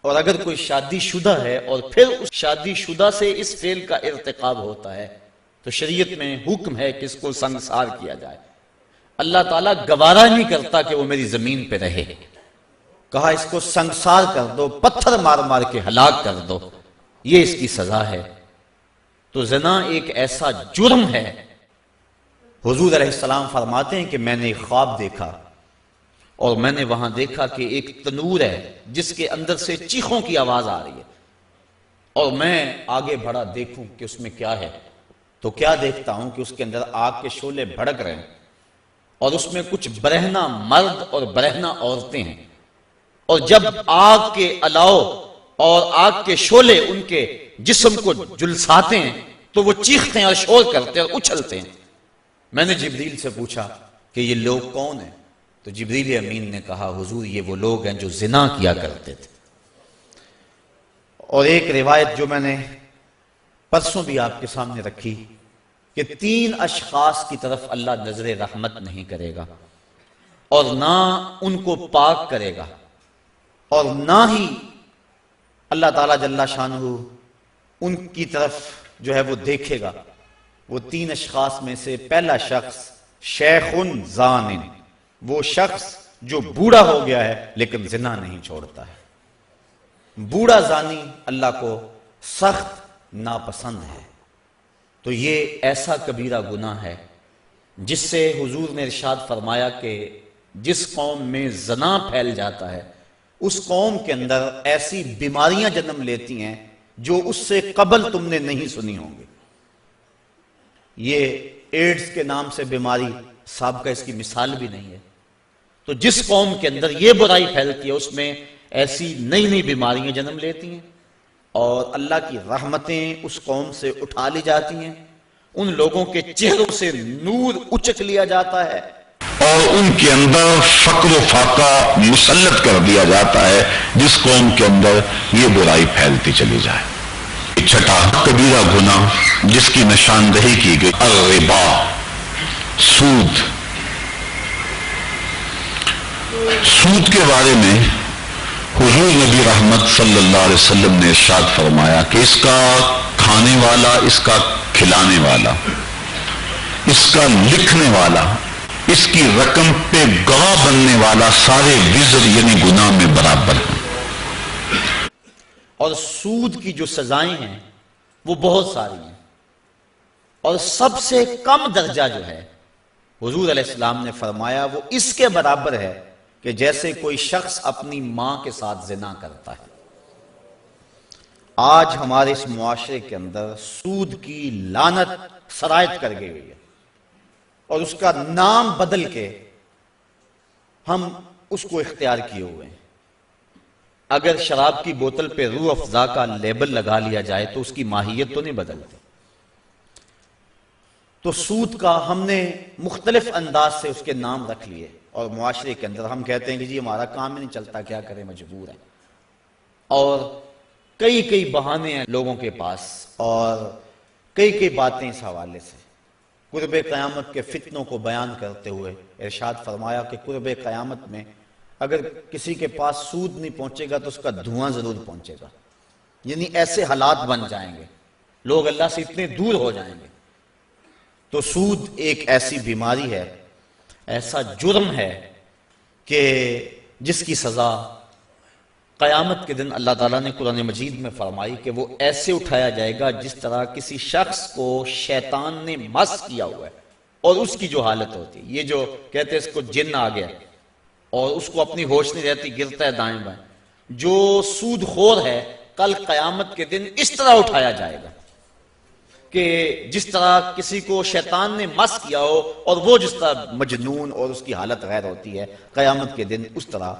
Speaker 1: اور اگر کوئی شادی شدہ ہے اور پھر اس شادی شدہ سے اس فعل کا ارتکاب ہوتا ہے تو شریعت میں حکم ہے کہ اس کو سنگسار کیا جائے۔ اللہ تعالیٰ گوارا نہیں کرتا کہ وہ میری زمین پہ رہے، کہا اس کو سنگسار کر دو، پتھر مار مار کے ہلاک کر دو، یہ اس کی سزا ہے۔ تو زنا ایک ایسا جرم ہے۔ حضور علیہ السلام فرماتے ہیں کہ میں نے ایک خواب دیکھا اور میں نے وہاں دیکھا کہ ایک تنور ہے جس کے اندر سے چیخوں کی آواز آ رہی ہے، اور میں آگے بڑھا دیکھوں کہ اس میں کیا ہے، تو کیا دیکھتا ہوں کہ اس کے اندر آگ کے شعلے بھڑک رہے ہیں، اور اس میں کچھ برہنہ مرد اور برہنہ عورتیں ہیں، اور جب آگ کے الاؤ اور آگ کے شعلے ان کے جسم کو جلساتے ہیں تو وہ چیختے ہیں اور شور کرتے ہیں اور اچھلتے ہیں۔ میں نے جبریل سے پوچھا کہ یہ لوگ کون ہیں؟ تو جبریل امین نے کہا حضور یہ وہ لوگ ہیں جو زنا کیا کرتے تھے۔ اور ایک روایت جو میں نے پرسوں بھی آپ کے سامنے رکھی کہ 3 اشخاص کی طرف اللہ نظر رحمت نہیں کرے گا، اور نہ ان کو پاک کرے گا، اور نہ ہی اللہ تعالیٰ جل شانہ ان کی طرف جو ہے وہ دیکھے گا۔ وہ 3 اشخاص میں سے پہلا شخص شیخ زان، وہ شخص جو بوڑھا ہو گیا ہے لیکن زنا نہیں چھوڑتا ہے۔ بوڑھا زانی اللہ کو سخت ناپسند ہے۔ تو یہ ایسا کبیرہ گناہ ہے جس سے حضور نے ارشاد فرمایا کہ جس قوم میں زنا پھیل جاتا ہے اس قوم کے اندر ایسی بیماریاں جنم لیتی ہیں جو اس سے قبل تم نے نہیں سنی ہوں گی۔ یہ ایڈز کے نام سے بیماری سابقہ اس کی مثال بھی نہیں ہے۔ تو جس قوم کے اندر یہ برائی پھیلتی ہے اس میں ایسی نئی نئی بیماریاں جنم لیتی ہیں، اور اللہ کی رحمتیں اس قوم سے اٹھا لی جاتی ہیں، ان لوگوں کے چہروں سے نور اچک لیا جاتا ہے،
Speaker 2: اور ان کے اندر فقر و فاقہ مسلط کر دیا جاتا ہے جس قوم کے اندر یہ برائی پھیلتی چلی جائے۔ چھٹا کبیرہ گناہ جس کی نشاندہی کی گئی الربا، سود۔ سود کے بارے میں حضور نبی رحمت صلی اللہ علیہ وسلم نے ارشاد فرمایا کہ اس کا کھانے والا، اس کا کھلانے والا، اس کا لکھنے والا، اس کی رقم پہ گواہ بننے والا سارے وزر یعنی گناہ میں برابر ہیں۔
Speaker 1: اور سود کی جو سزائیں ہیں وہ بہت ساری ہیں، اور سب سے کم درجہ جو ہے حضور علیہ السلام نے فرمایا وہ اس کے برابر ہے کہ جیسے کوئی شخص اپنی ماں کے ساتھ زنا کرتا ہے۔ آج ہمارے اس معاشرے کے اندر سود کی لعنت سرایت کر گئی ہوئی ہے، اور اس کا نام بدل کے ہم اس کو اختیار کیے ہوئے ہیں۔ اگر شراب کی بوتل پہ روح افزا کا لیبل لگا لیا جائے تو اس کی ماہیت تو نہیں بدلتی۔ تو سود کا ہم نے مختلف انداز سے اس کے نام رکھ لیے، اور معاشرے کے اندر ہم کہتے ہیں کہ جی ہمارا کام ہی نہیں چلتا، کیا کریں مجبور ہیں، اور کئی بہانے ہیں لوگوں کے پاس، اور کئی باتیں اس حوالے سے۔ قرب قیامت کے فتنوں کو بیان کرتے ہوئے ارشاد فرمایا کہ قرب قیامت میں اگر کسی کے پاس سود نہیں پہنچے گا تو اس کا دھواں ضرور پہنچے گا، یعنی ایسے حالات بن جائیں گے لوگ اللہ سے اتنے دور ہو جائیں گے۔ تو سود ایک ایسی بیماری ہے، ایسا جرم ہے کہ جس کی سزا قیامت کے دن اللہ تعالیٰ نے قرآن مجید میں فرمائی کہ وہ ایسے اٹھایا جائے گا جس طرح کسی شخص کو شیطان نے مس کیا ہوا ہے اور اس کی جو حالت ہوتی ہے، یہ جو کہتے ہیں اس کو جن آ گیا اور اس کو اپنی ہوش نہیں رہتی، گرتا ہے دائیں بائیں، جو سود خور ہے کل قیامت کے دن اس طرح اٹھایا جائے گا کہ جس طرح کسی کو شیطان نے مس کیا ہو، اور وہ جس طرح مجنون اور اس کی حالت غیر ہوتی ہے، قیامت کے دن اس طرح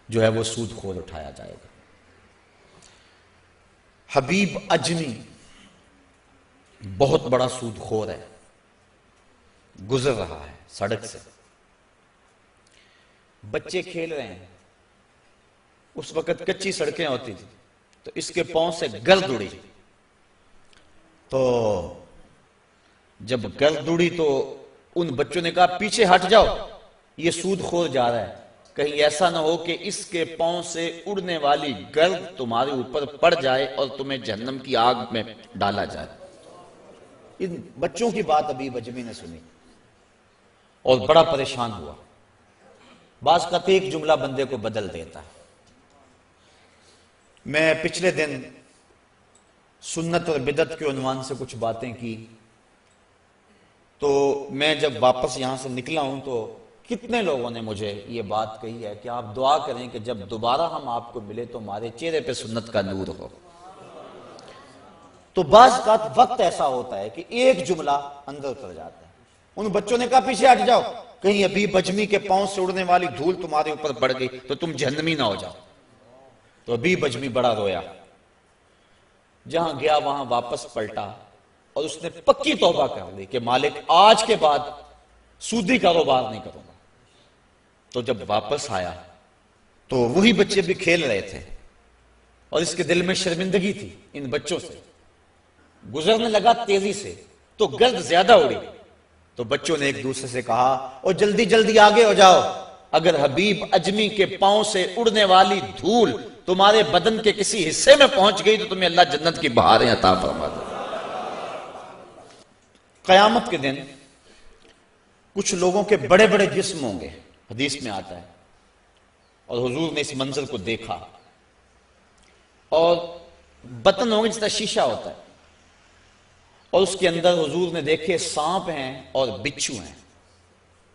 Speaker 1: جو ہے وہ سود خور اٹھایا جائے گا۔ حبیب اجمی بہت بڑا سود خور ہے، گزر رہا ہے سڑک سے، بچے کھیل رہے ہیں، اس وقت کچی سڑکیں ہوتی تھی تو اس کے پاؤں سے گرد اڑی، تو جب گرد اڑی تو ان بچوں نے کہا پیچھے ہٹ جاؤ، یہ سود خور جا رہا ہے، کہیں ایسا نہ ہو کہ اس کے پاؤں سے اڑنے والی گرد تمہارے اوپر پڑ جائے اور تمہیں جہنم کی آگ میں ڈالا جائے۔ ان بچوں کی بات ابھی اجمی نے سنی اور بڑا پریشان ہوا۔ بعض کا ایک جملہ بندے کو بدل دیتا ہے۔ میں پچھلے دن سنت اور بدعت کے عنوان سے کچھ باتیں کی، تو میں جب واپس یہاں سے نکلا ہوں تو کتنے لوگوں نے مجھے یہ بات کہی ہے کہ آپ دعا کریں کہ جب دوبارہ ہم آپ کو ملے تو ہمارے چہرے پہ سنت کا نور ہو۔ تو بعض کا وقت ایسا ہوتا ہے کہ ایک جملہ اندر اتر جاتا ہے۔ ان بچوں نے کہا پیچھے ہٹ جاؤ، کہیں ابھی بجمی کے پاؤں سے اڑنے والی دھول تمہارے اوپر پڑ گئی تو تم جہنمی نہ ہو جاؤ۔ تو ابھی بجمی بڑا رویا، جہاں گیا وہاں واپس پلٹا اور اس نے پکی توبہ کر لی کہ مالک آج کے بعد سودی کاروبار نہیں کروں گا۔ تو جب واپس آیا تو وہی بچے بھی کھیل رہے تھے اور اس کے دل میں شرمندگی تھی ان بچوں سے، گزرنے لگا تیزی سے تو گرد زیادہ اڑی، تو بچوں نے ایک دوسرے سے کہا اور جلدی جلدی آگے ہو جاؤ، اگر حبیب اجمی کے پاؤں سے اڑنے والی دھول تمہارے بدن کے کسی حصے میں پہنچ گئی تو تمہیں اللہ جنت کی بہاریں عطا فرما دے۔ قیامت کے دن کچھ لوگوں کے بڑے بڑے جسم ہوں گے، حدیث میں آتا ہے، اور حضور نے اس منظر کو دیکھا، اور بطن ہوں گے جس طرح شیشہ ہوتا ہے، اور اس کے اندر حضور نے دیکھے سانپ ہیں اور بچھو ہیں،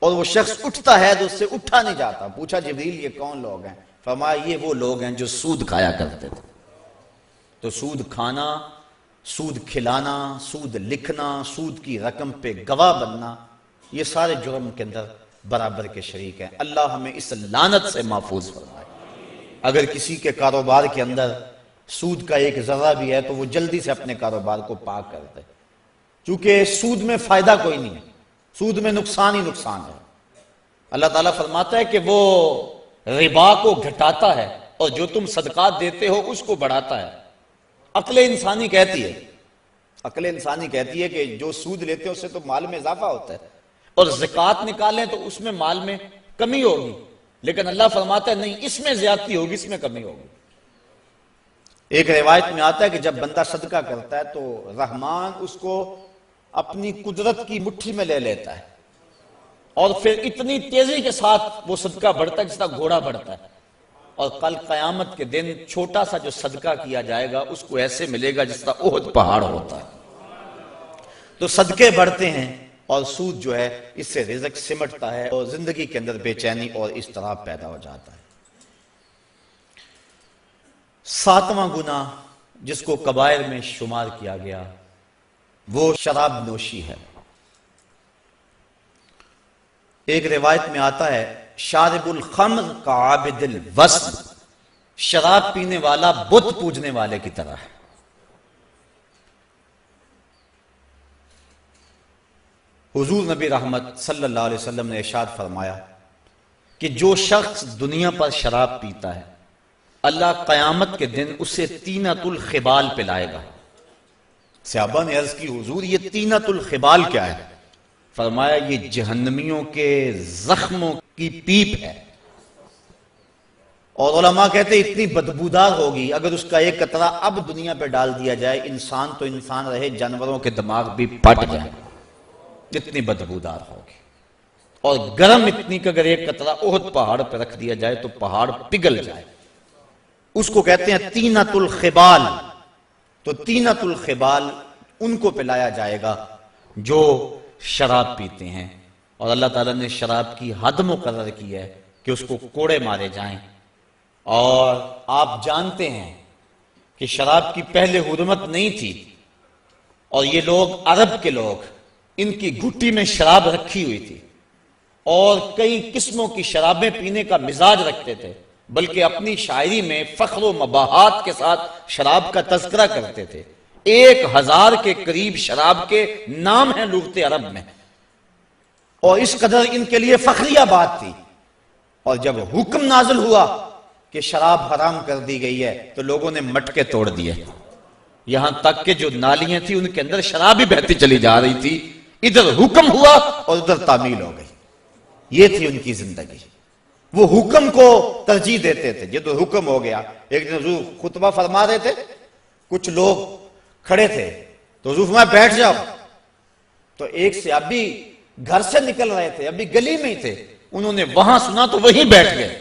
Speaker 1: اور وہ شخص اٹھتا ہے تو اس سے اٹھا نہیں جاتا۔ پوچھا جبریل یہ کون لوگ ہیں؟ فرمایا یہ وہ لوگ ہیں جو سود کھایا کرتے تھے۔ تو سود کھانا، سود کھلانا، سود لکھنا، سود کی رقم پہ گواہ بننا، یہ سارے جرم کے اندر برابر کے شریک ہیں۔ اللہ ہمیں اس لعنت سے محفوظ فرمائے۔ اگر کسی کے کاروبار کے اندر سود کا ایک ذرہ بھی ہے تو وہ جلدی سے اپنے کاروبار کو پاک کر دے، کیونکہ سود میں فائدہ کوئی نہیں ہے، سود میں نقصان ہی نقصان ہے۔ اللہ تعالیٰ فرماتا ہے کہ وہ ربا کو گھٹاتا ہے اور جو تم صدقات دیتے ہو اس کو بڑھاتا ہے۔ عقل انسانی کہتی ہے کہ جو سود لیتے ہیں اس سے تو مال میں اضافہ ہوتا ہے، اور زکوٰۃ نکالیں تو اس میں مال میں کمی ہوگی، لیکن اللہ فرماتا ہے نہیں، اس میں زیادتی ہوگی، اس میں کمی ہوگی۔ ایک روایت میں آتا ہے کہ جب بندہ صدقہ کرتا ہے تو رحمان اس کو اپنی قدرت کی مٹھی میں لے لیتا ہے، اور پھر اتنی تیزی کے ساتھ وہ صدقہ بڑھتا ہے جس طرح گھوڑا بڑھتا ہے، اور کل قیامت کے دن چھوٹا سا جو صدقہ کیا جائے گا اس کو ایسے ملے گا جس طرح احد پہاڑ ہوتا ہے۔ تو صدقے بڑھتے ہیں اور سود جو ہے اس سے رزق سمٹتا ہے اور زندگی کے اندر بے چینی اور اضطراب پیدا ہو جاتا ہے۔ 7واں گناہ جس کو کبائر میں شمار کیا گیا وہ شراب نوشی ہے۔ ایک روایت میں آتا ہے شارب الخمر کا عابد الوثن، شراب پینے والا بت پوجنے والے کی طرح ہے۔ حضور نبی رحمت صلی اللہ علیہ وسلم نے ارشاد فرمایا کہ جو شخص دنیا پر شراب پیتا ہے اللہ قیامت کے دن اسے طینۃ الخبال پلائے گا۔ صحابہ نے عرض کی حضور یہ طینۃ الخبال کیا ہے؟ فرمایا یہ جہنمیوں کے زخموں کی پیپ ہے، اور علماء کہتے ہیں اتنی بدبودار ہوگی، اگر اس کا ایک قطرہ اب دنیا پہ ڈال دیا جائے، انسان تو انسان رہے، جانوروں کے دماغ بھی پھٹ جائیں، اتنی بدبودار ہوگی۔ اور گرم اتنی کہ اگر ایک قطرہ احد پہاڑ پہ رکھ دیا جائے تو پہاڑ پگھل جائے۔ اس کو کہتے ہیں طینۃ الخبال۔ تو طینۃ الخبال ان کو پلایا جائے گا جو شراب پیتے ہیں، اور اللہ تعالیٰ نے شراب کی حد مقرر کی ہے کہ اس کو کوڑے مارے جائیں۔ اور آپ جانتے ہیں کہ شراب کی پہلے حرمت نہیں تھی، اور یہ لوگ عرب کے لوگ، ان کی گھٹی میں شراب رکھی ہوئی تھی، اور کئی قسموں کی شرابیں پینے کا مزاج رکھتے تھے، بلکہ اپنی شاعری میں فخر و مباحات کے ساتھ شراب کا تذکرہ کرتے تھے۔ 1000 کے قریب شراب کے نام ہیں لغت عرب میں، اور اس قدر ان کے لیے فخریہ بات تھی۔ اور جب حکم نازل ہوا کہ شراب حرام کر دی گئی ہے تو لوگوں نے مٹکے توڑ دیے، یہاں تک کہ جو نالیاں تھیں ان کے اندر شراب ہی بہتی چلی جا رہی تھی۔ ادھر حکم ہوا اور ادھر تعمیل ہو گئی۔ یہ تھی ان کی زندگی۔ وہ حکم کو ترجیح دیتے تھے۔ جب تو حکم ہو گیا، ایک دن حضور خطبہ فرما رہے تھے، کچھ لوگ کھڑے تھے تو حضور فرمایا بیٹھ جاؤ۔ تو ایک صحابی گھر سے نکل رہے تھے، ابھی گلی میں ہی تھے، انہوں نے وہاں سنا تو وہیں بیٹھ گئے،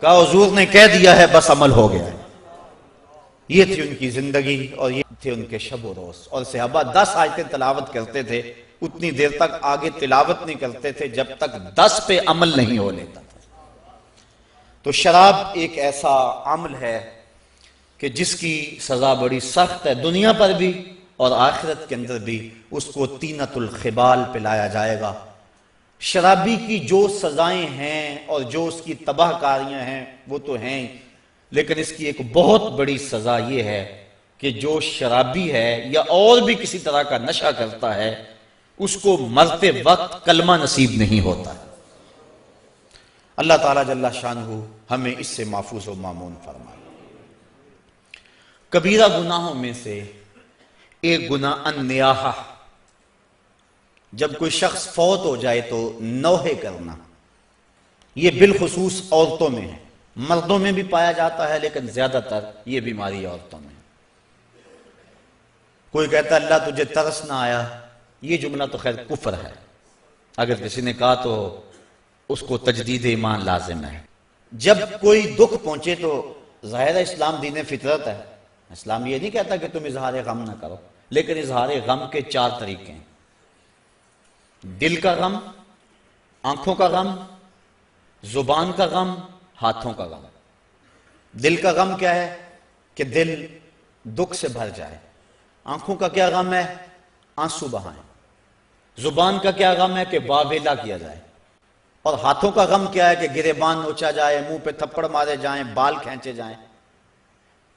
Speaker 1: کہا حضور نے کہہ دیا ہے، بس عمل ہو گیا۔ یہ تھی ان کی زندگی اور یہ تھے ان کے شب و روز۔ اور صحابہ 10 آیتیں تلاوت کرتے تھے، اتنی دیر تک آگے تلاوت نہیں کرتے تھے جب تک 10 پہ عمل نہیں ہو لیتا تھا۔ تو شراب ایک ایسا عمل ہے کہ جس کی سزا بڑی سخت ہے، دنیا پر بھی اور آخرت کے اندر بھی۔ اس کو طینۃ الخبال پلایا جائے گا۔ شرابی کی جو سزائیں ہیں اور جو اس کی تباہ کاریاں ہیں وہ تو ہیں، لیکن اس کی ایک بہت بڑی سزا یہ ہے کہ جو شرابی ہے یا اور بھی کسی طرح کا نشہ کرتا ہے، اس کو مرتے وقت کلمہ نصیب نہیں ہوتا۔ اللہ تعالیٰ جل شانہ ہمیں اس سے محفوظ و مامون فرمائے۔ کبیرہ گناہوں میں سے ایک گناہ النیاحہ، جب کوئی شخص فوت ہو جائے تو نوحے کرنا، یہ بالخصوص عورتوں میں ہے، مردوں میں بھی پایا جاتا ہے لیکن زیادہ تر یہ بیماری عورتوں میں ہے۔ کوئی کہتا ہے اللہ تجھے ترس نہ آیا، یہ جملہ تو خیر کفر ہے، اگر کسی نے کہا تو اس کو تجدید ایمان لازم ہے۔ جب کوئی دکھ پہنچے تو ظاہر اسلام دین فطرت ہے، اسلام یہ نہیں کہتا کہ تم اظہار غم نہ کرو، لیکن اظہار غم کے 4 طریقے ہیں: دل کا غم، آنکھوں کا غم، زبان کا غم، ہاتھوں کا غم۔ دل کا غم کیا ہے کہ دل دکھ سے بھر جائے۔ آنکھوں کا کیا غم ہے؟ آنسو بہائیں۔ زبان کا کیا غم ہے کہ واویلا کیا جائے۔ اور ہاتھوں کا غم کیا ہے کہ گریبان نوچا جائے، منہ پہ تھپڑ مارے جائیں، بال کھینچے جائیں۔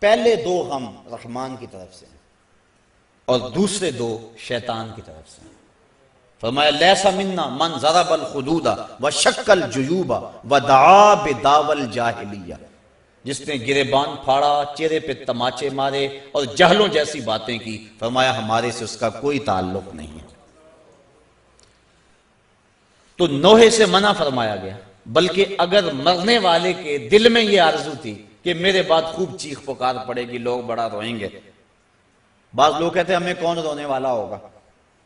Speaker 1: پہلے 2 غم رحمان کی طرف سے اور دوسرے 2 شیطان کی طرف سے۔ فرمایا لیسا منا من ضرب الخدود وشق الجیوب ودعا بدعوی الجاہلیہ، جس نے گریبان پھاڑا، چہرے پہ تماچے مارے اور جہلوں جیسی باتیں کی، فرمایا ہمارے سے اس کا کوئی تعلق نہیں ہے۔ تو نوحے سے منع فرمایا گیا، بلکہ اگر مرنے والے کے دل میں یہ آرزو تھی کہ میرے بعد خوب چیخ پکار پڑے گی، لوگ بڑا روئیں گے، بعض لوگ کہتے ہیں ہمیں کون رونے والا ہوگا،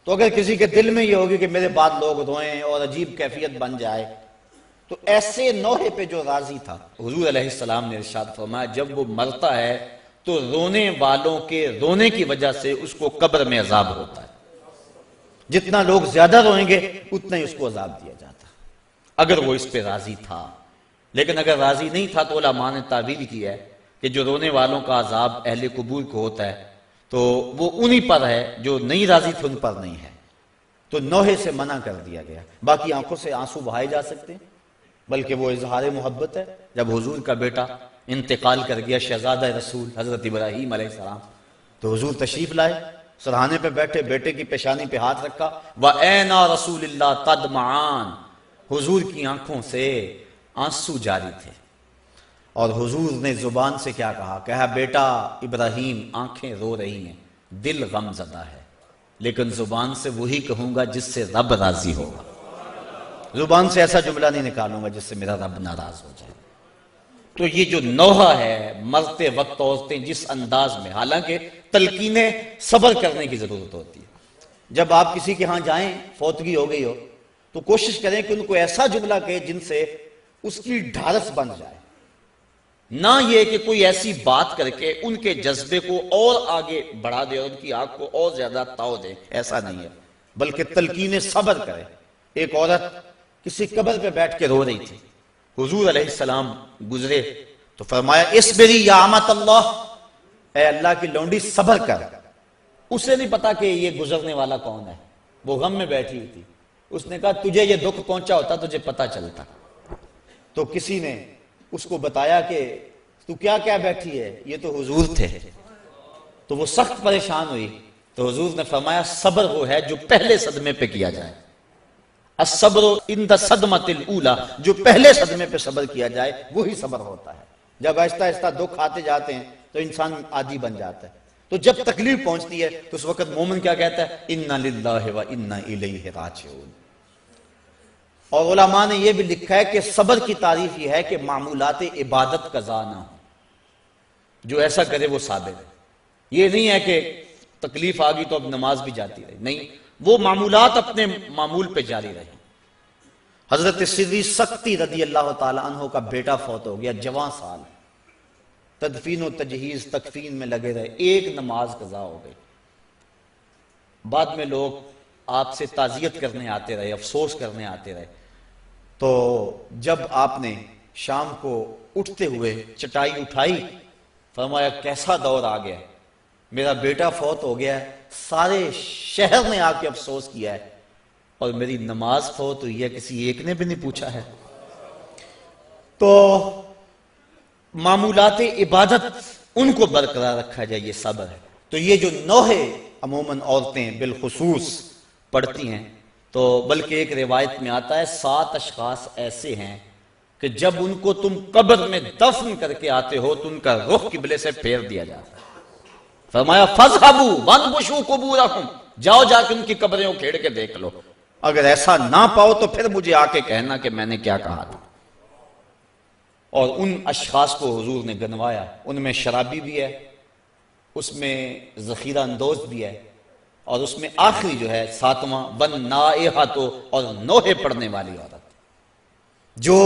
Speaker 1: تو اگر کسی کے دل میں یہ ہوگی کہ میرے بعد لوگ روئیں اور عجیب کیفیت بن جائے، تو ایسے نوحے پہ جو راضی تھا، حضور علیہ السلام نے ارشاد فرمایا جب وہ مرتا ہے تو رونے والوں کے رونے کی وجہ سے اس کو قبر میں عذاب ہوتا ہے۔ جتنا لوگ زیادہ روئیں گے اتنا ہی اس کو عذاب دیا جاتا، اگر وہ اس پہ راضی تھا۔ لیکن اگر راضی نہیں تھا تو علماء نے تعویل کی ہے کہ جو رونے والوں کا عذاب اہل قبور کو ہوتا ہے تو وہ انہی پر ہے، جو نہیں راضی تھے ان پر نہیں ہے۔ تو نوحے سے منع کر دیا گیا۔ باقی آنکھوں سے آنسو بہائے جا سکتے ہیں، بلکہ وہ اظہار محبت ہے۔ جب حضور کا بیٹا انتقال کر گیا، شہزادہ رسول حضرت ابراہیم علیہ السلام، تو حضور تشریف لائے، سرہانے پہ بیٹھے، بیٹے کی پیشانی پہ ہاتھ رکھا، وَأَيْنَا رَسُولِ اللَّهِ تَدْمَعَانِ، حضور کی آنکھوں سے آنسو جاری تھے۔ اور حضور نے زبان سے کیا کہا بیٹا ابراہیم آنکھیں رو رہی ہیں، دل غم زدہ ہے، لیکن زبان سے وہی کہوں گا جس سے رب راضی ہوگا، زبان سے ایسا جملہ نہیں نکالوں گا جس سے میرا رب ناراض ہو جائے۔ تو یہ جو نوحہ ہے مرتے وقت عورتیں جس انداز میں، حالانکہ تلقین صبر کرنے کی ضرورت ہوتی ہے، جب آپ کسی کے ہاں جائیں فوتگی ہو گئی ہو تو کوشش کریں کہ ان کو ایسا جملہ کہے جن سے اس کی ڈھارس بن جائے، نہ یہ کہ کوئی ایسی بات کر کے ان کے جذبے کو اور آگے بڑھا دے اور ان کی آنکھ کو اور زیادہ تاؤ دے، ایسا نہیں ہے، بلکہ تلقین صبر کرے۔ ایک عورت کسی قبر پہ بیٹھ کے رو رہی تھی، حضور علیہ السلام گزرے تو فرمایا اصبری یا امت اللہ، اے اللہ کی لونڈی صبر کر۔ اسے نہیں پتا کہ یہ گزرنے والا کون ہے، وہ غم میں بیٹھی ہوئی تھی۔ اس نے کہا تجھے یہ دکھ پہنچا ہوتا تجھے پتا چلتا۔ تو کسی نے اس کو بتایا کہ تو کیا کیا بیٹھی ہے، یہ تو حضور تھے۔ تو وہ سخت پریشان ہوئی، تو حضور نے فرمایا صبر وہ ہے جو پہلے صدمے پہ کیا جائے، الصبر عند الصدمۃ الاولی، جو پہلے صدمے پہ صبر کیا جائے وہی صبر ہوتا ہے۔ جب آہستہ آہستہ دکھ آتے جاتے ہیں تو انسان عادی بن جاتا ہے، تو جب تکلیف پہنچتی ہے تو اس وقت مومن کیا کہتا ہے، انا للہ و انا الیہ راجعون۔ اور علماء نے یہ بھی لکھا ہے کہ صبر کی تعریف یہ ہے کہ معمولات عبادت قضا نہ ہو، جو ایسا کرے وہ صابر ہے۔ یہ نہیں ہے کہ تکلیف آ گئی تو اب نماز بھی جاتی رہی، نہیں، وہ معمولات اپنے معمول پہ جاری رہے۔ حضرت سری سکتی رضی اللہ تعالی عنہ کا بیٹا فوت ہو گیا، جوان سال، تدفین و تجہیز تکفین میں لگے رہے، ایک نماز قضا ہو گئی۔ بعد میں لوگ آپ سے تعزیت کرنے آتے رہے، افسوس کرنے آتے رہے، تو جب آپ نے شام کو اٹھتے ہوئے چٹائی اٹھائی، فرمایا کیسا دور آ گیا، میرا بیٹا فوت ہو گیا ہے، سارے شہر نے آ کے افسوس کیا ہے، اور میری نماز فوت ہوئی ہے، کسی ایک نے بھی نہیں پوچھا ہے۔ تو معمولات عبادت ان کو برقرار رکھا جائے، یہ صبر ہے۔ تو یہ جو نوحے عموماً عورتیں بالخصوص پڑھتی ہیں، تو بلکہ ایک روایت میں آتا ہے 7 اشخاص ایسے ہیں کہ جب ان کو تم قبر میں دفن کر کے آتے ہو تو ان کا رخ قبلے سے پھیر دیا جاتا ہے۔ فرمایا فَاذْهَبُوا وَانْبُشُوا قُبُورَهُمْ، جاؤ جا کے ان کی قبریں اکھیڑ کے دیکھ لو، اگر ایسا نہ پاؤ تو پھر مجھے آ کے کہنا کہ میں نے کیا کہا تھا۔ اور ان اشخاص کو حضور نے گنوایا، ان میں شرابی بھی ہے، اس میں ذخیرہ اندوز بھی ہے، اور اس میں آخری جو ہے 7واں وَالنَّائِحَةُ، اور نوحے پڑھنے والی عورت جو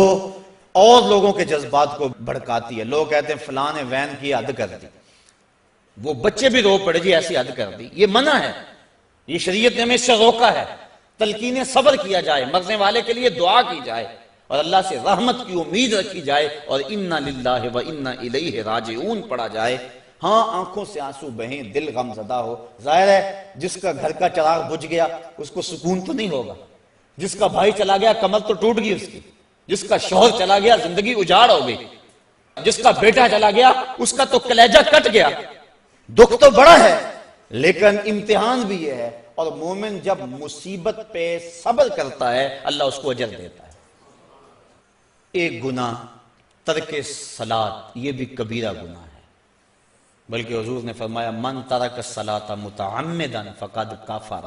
Speaker 1: اور لوگوں کے جذبات کو بھڑکاتی ہے۔ لوگ کہتے ہیں فلاں نے وین کی حد کر دی، وہ بچے بھی رو پڑے جی ایسی حد کر دی، یہ منع ہے، یہ شریعت نے ہمیں اس سے روکا ہے۔ تلقین صبر کیا جائے، مرنے والے کے لیے دعا کی جائے، اور اللہ سے رحمت کی امید رکھی جائے، اور انا للہ و انا الیہ راجعون پڑھا جائے۔ ہاں آنکھوں سے آنسو بہیں، دل غم زدہ ہو، ظاہر ہے جس کا گھر کا چراغ بجھ گیا اس کو سکون تو نہیں ہوگا، جس کا بھائی چلا گیا کمر تو ٹوٹ گئی اس کی، جس کا شوہر چلا گیا زندگی اجاڑ ہو گئی، جس کا بیٹا چلا گیا اس کا تو کلیجہ کٹ گیا، دکھ تو بڑا ہے لیکن امتحان بھی یہ ہے۔ اور مومن جب مصیبت پہ صبر کرتا ہے اللہ اس کو اجر دیتا ہے۔ ایک گناہ ترک صلاۃ، یہ بھی کبیرہ گناہ ہے، بلکہ حضور نے فرمایا من ترک الصلاۃ متعمدا فقد کفر،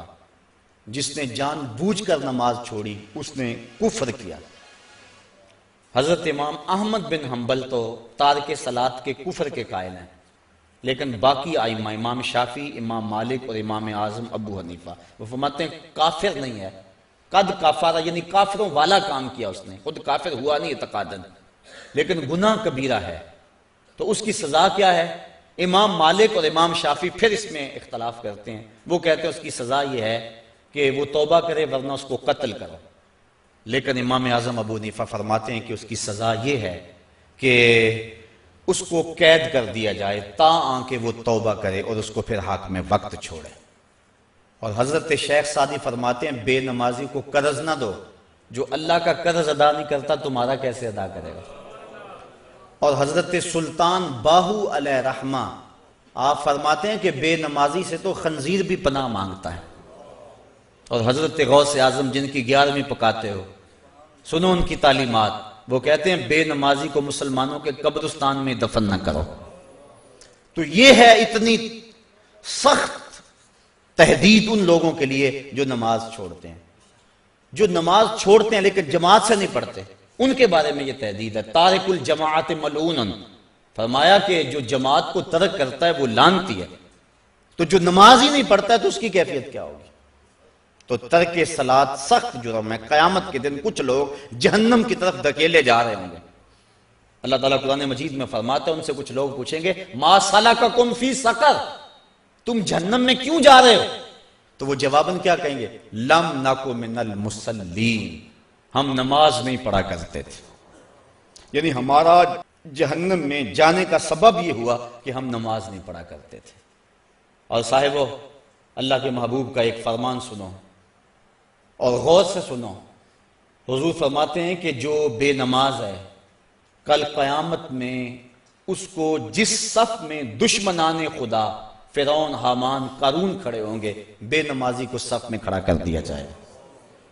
Speaker 1: جس نے جان بوجھ کر نماز چھوڑی اس نے کفر کیا۔ حضرت امام احمد بن حنبل تو تارک صلاۃ کے کفر کے قائل ہیں، لیکن باقی ائمہ امام شافعی، امام مالک اور امام اعظم ابو حنیفہ وہ فرماتے ہیں کافر نہیں ہے، قد کافر یعنی کافروں والا کام کیا اس نے، خود کافر ہوا نہیں اعتقاداً، لیکن گناہ کبیرہ ہے، تو اس کی سزا کیا ہے؟ امام مالک اور امام شافعی پھر اس میں اختلاف کرتے ہیں، وہ کہتے ہیں اس کی سزا یہ ہے کہ وہ توبہ کرے ورنہ اس کو قتل کرو، لیکن امام اعظم ابو حنیفہ فرماتے ہیں کہ اس کی سزا یہ ہے کہ اس کو قید کر دیا جائے تا آنکہ وہ توبہ کرے اور اس کو پھر حاکم وقت چھوڑے۔ اور حضرت شیخ سعدی فرماتے ہیں بے نمازی کو قرض نہ دو، جو اللہ کا قرض ادا نہیں کرتا تمہارا کیسے ادا کرے گا۔ اور حضرت سلطان باہو علیہ رحمہ آپ فرماتے ہیں کہ بے نمازی سے تو خنزیر بھی پناہ مانگتا ہے۔ اور حضرت غوث اعظم جن کی 11ویں پکاتے ہو، سنو ان کی تعلیمات، وہ کہتے ہیں بے نمازی کو مسلمانوں کے قبرستان میں دفن نہ کرو۔ تو یہ ہے اتنی سخت تہدید ان لوگوں کے لیے جو نماز چھوڑتے ہیں، جو نماز چھوڑتے ہیں لیکن جماعت سے نہیں پڑھتے،
Speaker 3: ان کے بارے میں یہ تحدید ہے، تارک الجماعت ملعون، فرمایا کہ جو جماعت کو ترک کرتا ہے وہ لعنتی ہے۔ تو جو نماز ہی نہیں پڑھتا ہے تو اس کی کیفیت کیا ہوگی؟ تو ترک صلاۃ سخت جرم ہے، قیامت کے دن کچھ لوگ جہنم کی طرف دھکیلے جا رہے ہوں گے۔ اللہ تعالیٰ قرآن مجید میں فرماتا ہے، ان سے کچھ لوگ پوچھیں گے ما سلککم فی سقر، تم جہنم میں کیوں جا رہے ہو؟ تو وہ جواباً کیا کہیں گے؟ لم نکو من المصلین، ہم نماز نہیں پڑھا کرتے تھے۔ یعنی ہمارا جہنم میں جانے کا سبب یہ ہوا کہ ہم نماز نہیں پڑھا کرتے تھے۔ اور صاحبو، اللہ کے محبوب کا ایک فرمان سنو اور غور سے سنو۔ حضور فرماتے ہیں کہ جو بے نماز ہے، کل قیامت میں اس کو جس صف میں دشمنان خدا فرعون، حامان، قارون کھڑے ہوں گے، بے نمازی کو صف میں کھڑا کر دیا جائے۔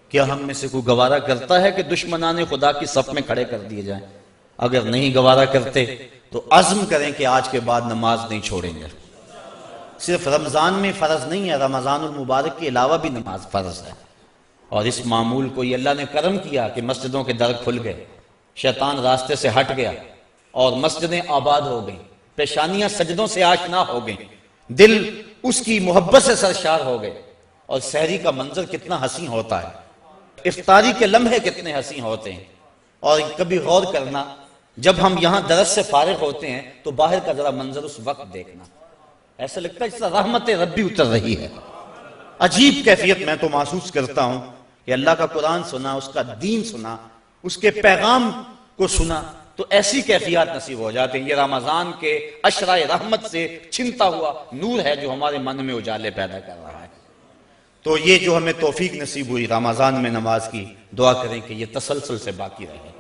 Speaker 3: کیا ہم میں سے کوئی گوارا کرتا ہے کہ دشمنان خدا کی صف میں کھڑے کر دیے جائیں؟ اگر نہیں گوارا کرتے تو عزم کریں کہ آج کے بعد نماز نہیں چھوڑیں گے۔ صرف رمضان میں فرض نہیں ہے، رمضان المبارک کے علاوہ بھی نماز فرض ہے۔ اور اس معمول کو یہ اللہ نے کرم کیا کہ مسجدوں کے در کھل گئے، شیطان راستے سے ہٹ گیا اور مسجدیں آباد ہو گئیں، پیشانیاں سجدوں سے آشنا ہو گئیں، دل اس کی محبت سے سرشار ہو گئے۔ اور سحری کا منظر کتنا حسین ہوتا ہے، افطاری کے لمحے کتنے حسین ہوتے ہیں۔ اور کبھی غور کرنا، جب ہم یہاں درس سے فارغ ہوتے ہیں تو باہر کا ذرا منظر اس وقت دیکھنا، ایسا لگتا ہے جس طرح رحمت ربی اتر رہی ہے۔ عجیب کیفیت میں تو محسوس کرتا ہوں کہ اللہ کا قرآن سنا، اس کا دین سنا، اس کے پیغام کو سنا تو ایسی کیفیات نصیب ہو جاتے ہیں۔ یہ رمضان کے عشرہ رحمت سے چھنتا ہوا نور ہے جو ہمارے من میں اجالے پیدا کر رہا ہے۔ تو یہ جو ہمیں توفیق نصیب ہوئی رمضان میں نماز کی، دعا کریں کہ یہ تسلسل سے باقی رہے،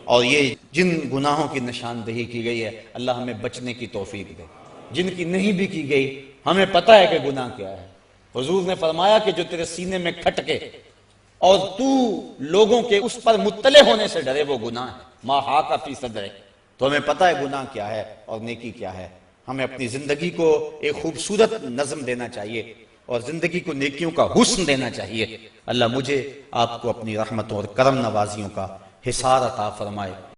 Speaker 3: اور یہ جن گناہوں کی نشاندہی کی گئی ہے اللہ ہمیں بچنے کی توفیق دے، جن کی نہیں بھی کی گئی ہمیں پتہ ہے کہ گناہ کیا ہے۔ حضور نے فرمایا کہ جو تیرے سینے میں کھٹکے اور تو لوگوں کے اس پر مطلع ہونے سے ڈرے وہ گناہ ہے۔ ما حاک فی صدرک، تو ہمیں پتہ ہے گناہ کیا ہے اور نیکی کیا ہے۔ ہمیں اپنی زندگی کو ایک خوبصورت نظم دینا چاہیے اور زندگی کو نیکیوں کا حسن دینا چاہیے۔ اللہ مجھے آپ کو اپنی رحمتوں اور کرم نوازیوں کا حصار عطا فرمائے۔